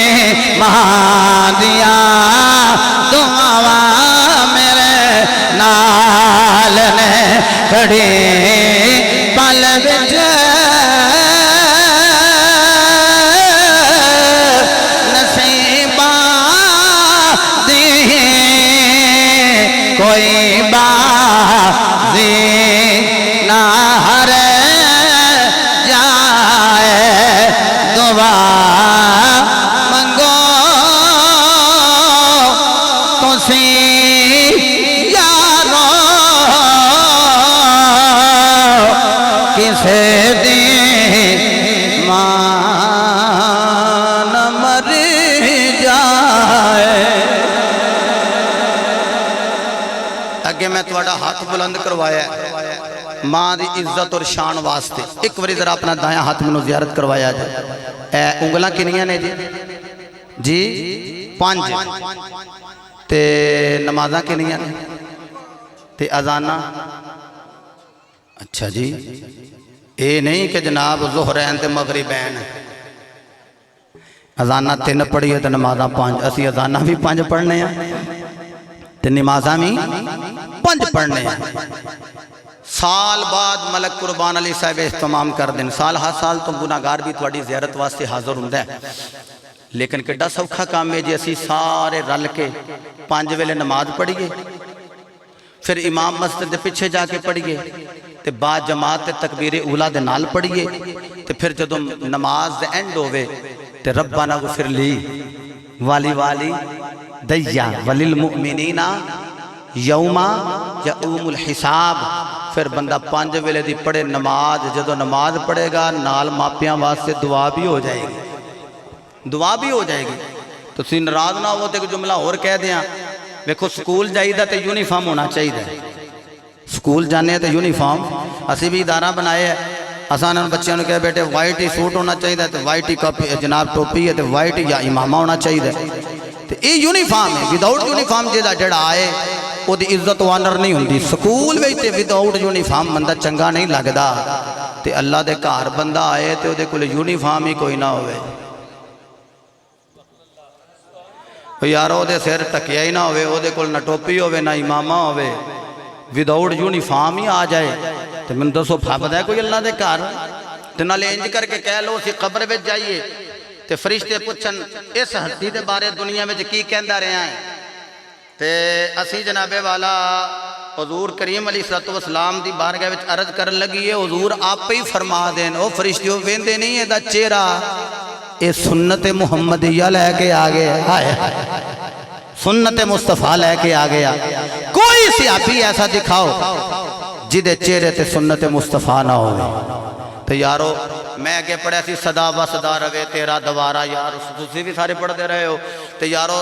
ماں دیاں دعاواں میرے نال نے کھڑی پل وچ نصیباں دی کوئی بازی نہ ہرے جائے دعا منگو تسی یارو کسے دی مان مر جائے اگے میں تھوڑا ہاتھ بلند کروایا ہے ماں دی عزت اور شان واسطے ایک وری ذرا اپنا دایاں ہاتھ منو زیارت کروایا جائے اے انگلاں کنیاں نے جی 5 تے نمازاں کنیاں نے تے اذاناں اچھا جی اے نہیں کہ جناب ظہرین تے مغربین اذاناں 3 پڑھیے تے نمازاں 5 اسی اذاناں بھی 5 پڑھنے ہیں تے نمازاں بھی 5 پڑھنے ہیں سال بعد ملک قربان علی صاحب اہتمام کر دیں سال ہر سال تو گناہگار بھی تھوڑی زیارت واسطے حاضر ہوں ہے لیکن کڈا سوکھا کام ہے جی اسی سارے رل کے 5 ویلے نماز پڑھیے پھر امام مسجد دے پیچھے جا کے پڑھیے تے بعد جماعت تے تکبیر اولا دے نال پڑھیے تے پھر جدوں نماز دے اینڈ ہوئے تے ربنا غفر لی والی والی دیا وللمؤمنین یوما یقوم الحساب پھر بندہ 5 ویلے دی پڑھے نماز جدو نماز پڑھے گا نال ماپیاں واسطے دعا بھی ہو جائے گی تو سی ناراض نہ ہو تے کہ جملہ اور کہہ دیاں دیکھو سکول جائیدہ تے یونیفارم ہونا چاہیے سکول جانے تے یونیفارم اسی بھی ادارہ بنائے ہے آسان ان بچیاں نے کہا بیٹے وائٹ ہی سوٹ ہونا چاہیے تے وائٹ ہی جناب ٹوپی ہے تے وائٹ یا امامہ ہونا چاہیے تے یہ یونیفارم ہے وداؤٹ یونیفارم جڑا آئے وہ دی عزت و آنر نہیں ہوندی سکول میں تے وداؤٹ یونیفارم بندہ چنگا نہیں لگدا تے اللہ دے کار بندہ آئے تے وہ دے کل یونیفارم ہی کوئی نہ ہوئے یارو دے سیر ٹکیا ہی نہ ہوئے وہ دے کل نہ ٹوپی ہوئے نہ امامہ ہوئے وداؤٹ یونیفارم ہی آ جائے تو میں دسو بھاپتا ہے کوئی اللہ دے کار تو نہ لے انج کر کے کہہ لو اسی قبر وچ جائیے تے فرشتے پوچھن اس ہستی دے بارے دنیا میں کی کہندا رہے ہیں تے اسی جناب والا حضور کریم علیہ السلام دی بارگاہ وچ عرض کرن لگی ہے حضور آپ ہی فرما دین او فرشتیوں ویندے نہیں ہے دا چہرہ اے سنت محمدیہ لے کے آگے سنت مصطفیٰ لے کے آگیا کوئی سیابی ایسا دکھاؤ جدے چہرے تے سنت مصطفیٰ نہ ہوئے تو یارو میں آگے پڑھے سی صدا و صدا روے تیرا دوارا یارو تسی بھی سارے پڑھ دے رہے ہو تو یارو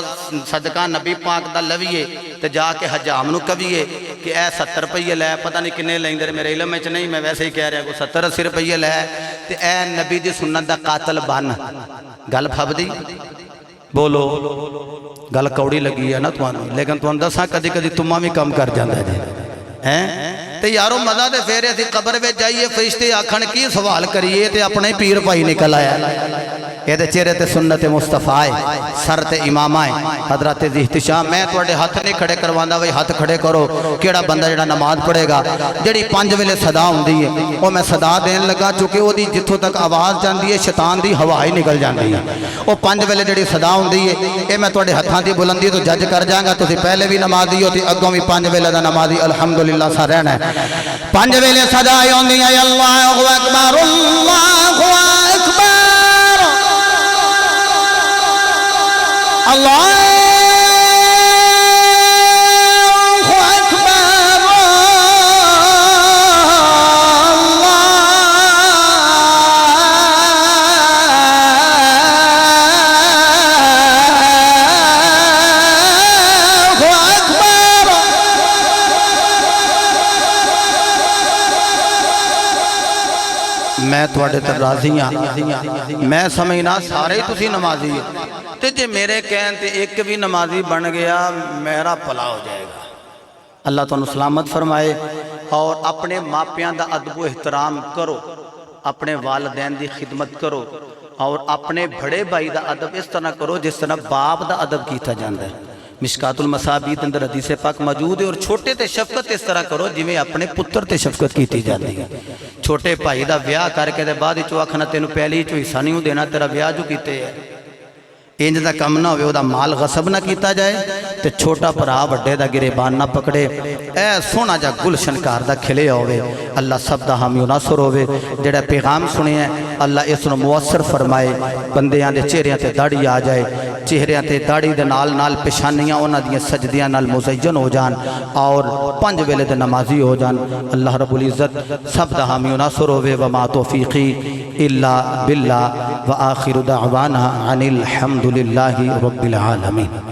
صدقہ نبی پاک دا لویے تو جا کے حجام نو کبیے کہ اے 70 روپیے لے پتہ نہیں کنے لیں در میرے علم میں نہیں میں ویسے ہی کہہ رہا ہوں 70-80 روپیے لے تو اے نبی دی سنت دا قاتل بن گل پھب دی بولو گل کوڑی لگی ہے نا تو لیکن تو اندر ساں کدی کدی تمہاں بھی کم کر جاندہ ہے تے یارو مزہ دے پھر اسی قبر میں جائیے فرشتے آکھن کی سوال کریے تے اپنے پیر پائی نکل آیا یہ دے چہرے تے سنت مصطفیٰ سر تے امامہ حضرت احتشام میں توڑے ہاتھ نہیں کھڑے کرواندہ وہی ہاتھ کھڑے کرو کیڑا بندہ جڑا نماز پڑھے گا جڑی 5 ویلے صدا ہوندی ہے وہ میں صدا دین لگا چونکہ وہ دی جتھوں تک آواز جاندی ہے شیطان دی ہوا ہی نکل جاندی ہے وہ 5 ویلے جڑی صدا ہوندی ہے یہ میں توڑے ہتھاں دی بلندی تو جج کر جاؤں گا تو پہلے بھی نمازی ہوتی اگوں بھی 5 ویلے دا نمازی الحمدللہ سا رہنا ہے 5 ویلے صدا ہوندی ہے اللہ اکبر اللہ اکبر اللہ میں توڑے تر راضی ہاں میں سمجھنا سارے ہی تسی نمازی ہے تے جے میرے کہن تے ایک بھی نمازی بن گیا میرا پلا ہو جائے گا اللہ تو سلامت فرمائے اور اپنے ماپیاں دا ادب و احترام کرو اپنے والدین دی خدمت کرو اور اپنے بڑے بھائی دا ادب اس طرح کرو جس طرح باپ دا ادب کیتا جاندہ ہے مشکات المصابیح اندر حدیث پاک موجود ہے اور چھوٹے تے شفقت اس طرح کرو جی میں اپنے پتر تے شفقت کیتی جاتی ہے چھوٹے بھائی دا بیاہ کر کے دے بعد چو آکھنا تینو پہلی چو حصہ نہیں دینا تیرا بیاہ جو کیتے ہے انج دا کم نہ ہوئے دا مال غصب نہ کیتا جائے تے چھوٹا پرا وڈے دا گریبان نہ پکڑے اے سونا جا گلشن کار دا کھلے ہوئے اللہ سب دا حامی و ناصر ہوئے جڑا پیغام سنے ہیں اللہ اس نو مؤثر فرمائے بندیاں دے چہریاں تے داڑھی آ جائے چہریاں تے داڑھی دے نال نال پیشانیاں اونا دیاں سجدیاں نال مزین ہو جان اور 5 ویلے دے نمازی ہو جان اللہ رب العزت سب دا حامی و ناصر ہوئے وما توفیقی الا باللہ وآخر دعوانا عن الحمد للہ رب العالمین